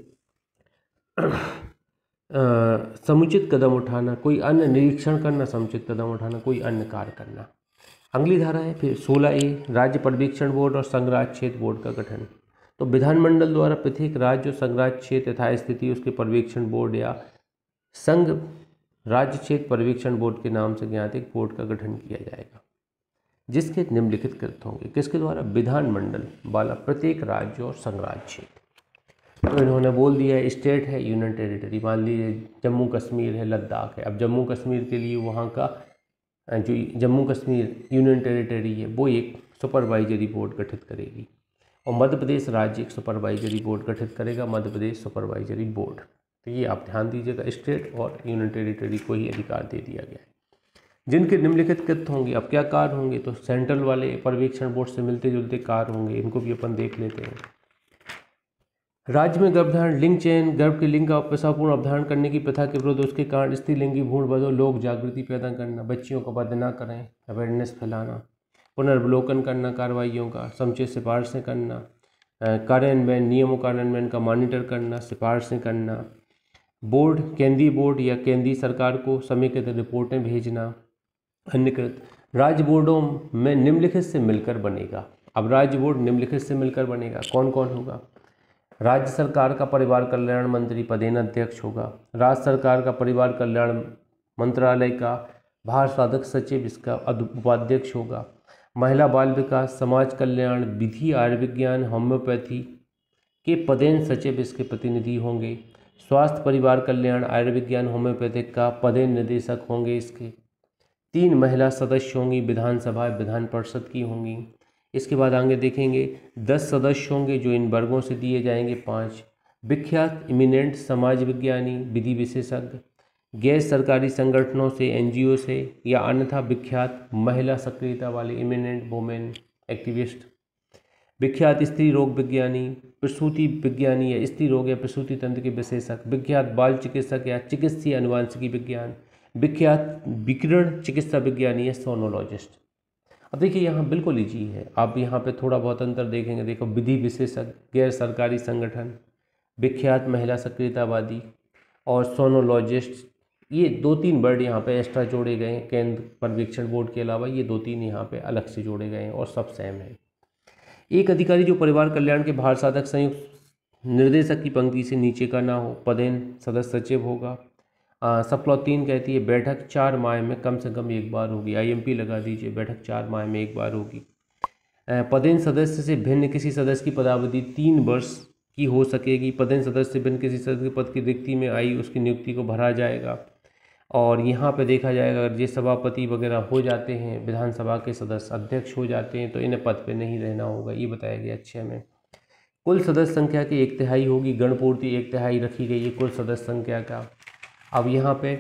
[SPEAKER 1] समुचित कदम उठाना, कोई अन्य निरीक्षण करना, समुचित कदम उठाना, कोई अन्य कार्य करना। अगली धारा है फिर 16A राज्य पर्यवेक्षण बोर्ड और संघराज्य क्षेत्र बोर्ड का गठन। तो विधानमंडल द्वारा प्रत्येक राज्य और संघराज्य क्षेत्र यथा स्थिति उसके पर्यवेक्षण बोर्ड या संघ राज्य क्षेत्र पर्यवेक्षण बोर्ड के नाम से ज्ञात एक बोर्ड का गठन किया जाएगा, जिसके निम्नलिखित कृत्य होंगे। किसके द्वारा? विधानमंडल वाला प्रत्येक राज्य और संघराज्य क्षेत्र। तो इन्होंने बोल दिया है स्टेट है, यूनियन टेरिटरी, मान लीजिए जम्मू कश्मीर है, लद्दाख है। अब जम्मू कश्मीर के लिए वहाँ का जो जम्मू कश्मीर यूनियन टेरिटरी है वो एक सुपरवाइजरी बोर्ड गठित करेगी, और मध्य प्रदेश राज्य एक सुपरवाइजरी बोर्ड गठित करेगा, मध्य प्रदेश सुपरवाइजरी बोर्ड। तो ये आप ध्यान दीजिएगा, स्टेट और यूनियन टेरिटरी को ही अधिकार दे दिया गया है। जिनके निम्नलिखित कृत्य होंगे। अब क्या कार्य होंगे? तो सेंट्रल वाले पर्यवेक्षण बोर्ड से मिलते जुलते कार्य होंगे, इनको भी अपन देख लेते हैं। राज्य में गर्भधारण, लिंग चयन, गर्भ के लिंग का प्रसवपूर्ण अवधारण करने की प्रथा के विरुद्ध उसके कारण स्त्रीलिंगी भ्रूणवध और लोक जागृति पैदा करना, बच्चियों का वध न करें, अवेयरनेस फैलाना, पुनर्वलोकन करना कार्रवाइयों का, समुचित सिफारिशें करना, कार्यान्वयन, नियमों कार्यान्वयन का मॉनिटर करना, सिफारिशें करना। बोर्ड केंद्रीय बोर्ड या केंद्रीय सरकार को समेकित रिपोर्टें भेजना। अन्य कृत्य राज्य बोर्डों में निम्नलिखित से मिलकर बनेगा। अब राज्य बोर्ड निम्नलिखित से मिलकर बनेगा, कौन कौन होगा? राज्य सरकार का परिवार कल्याण मंत्री पदेन अध्यक्ष होगा। राज्य सरकार का परिवार कल्याण मंत्रालय का भार साधक सचिव इसका उपाध्यक्ष होगा। महिला बाल विकास, समाज कल्याण, विधि, आयुर्विज्ञान, होम्योपैथी के पदेन सचिव इसके प्रतिनिधि होंगे। स्वास्थ्य परिवार कल्याण, आयुर्विज्ञान, होम्योपैथिक का पदेन निदेशक होंगे इसके। 3 महिला सदस्य होंगी, विधानसभा विधान परिषद की होंगी। इसके बाद आगे देखेंगे 10 सदस्य होंगे जो इन वर्गों से दिए जाएंगे। 5 विख्यात इमिनेंट समाज विज्ञानी, विधि विशेषज्ञ, गैर सरकारी संगठनों से, एनजीओ से या अन्यथा विख्यात महिला सक्रियता वाले इमिनेंट वुमेन एक्टिविस्ट, विख्यात स्त्री रोग विज्ञानी, प्रसूति विज्ञानी या स्त्री रोग या प्रसूति तंत्र के विशेषज्ञ, विख्यात बाल चिकित्सक या चिकित्सीय अनुवांशिकी विज्ञान, विख्यात विकिरण चिकित्सा विज्ञानी या सोनोलॉजिस्ट। अब देखिए यहाँ बिल्कुल इजी है, आप यहाँ पे थोड़ा बहुत अंतर देखेंगे। देखो विधि विशेषज्ञ, गैर सरकारी संगठन, विख्यात महिला सक्रियतावादी और सोनोलॉजिस्ट, ये 2-3 वर्ड यहाँ पे एक्स्ट्रा जोड़े गए हैं केंद्र पर्यवेक्षण बोर्ड के अलावा। ये 2-3 यहाँ पे अलग से जोड़े गए हैं और सब सेम है। एक अधिकारी जो परिवार कल्याण के भार साधक संयुक्त निर्देशक की पंक्ति से नीचे का ना हो, पदेन सदस्य सचिव होगा। सब क्लॉज 3 कहती है बैठक 4 माह में कम से कम 1 बार होगी। IMP लगा दीजिए, बैठक 4 माह में 1 बार होगी। पदेन सदस्य से भिन्न किसी सदस्य की पदावधि 3 वर्ष की हो सकेगी। पदेन सदस्य से भिन्न किसी सदस्य के पद की रिक्ति में आई उसकी नियुक्ति को भरा जाएगा। और यहाँ पे देखा जाएगा अगर ये सभापति वगैरह हो जाते हैं, विधानसभा के सदस्य अध्यक्ष हो जाते हैं, तो इन्हें पद पे नहीं रहना होगा, ये बताया गया 6 में। कुल सदस्य संख्या की 1/3 होगी, गणपूर्ति 1/3 रखी गई है कुल सदस्य संख्या का। अब यहाँ पे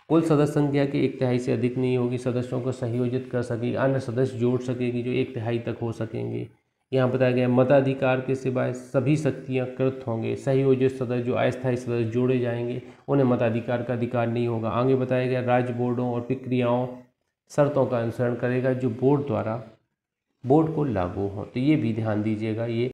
[SPEAKER 1] कुल सदस्य संख्या की 1/3 से अधिक नहीं होगी, सदस्यों को संयोजित कर सकेगी, अन्य सदस्य जोड़ सकेगी जो 1/3 तक हो सकेंगे। यहाँ बताया गया मताधिकार के सिवाय सभी शक्तियाँ कृत होंगे। सहयोजी सदस्य जो अस्थायी सदस्य जोड़े जाएंगे उन्हें मताधिकार का अधिकार नहीं होगा। आगे बताया गया राज्य बोर्डों और प्रक्रियाओं शर्तों का अनुसरण करेगा जो बोर्ड द्वारा बोर्ड को लागू हो। तो ये भी ध्यान दीजिएगा, ये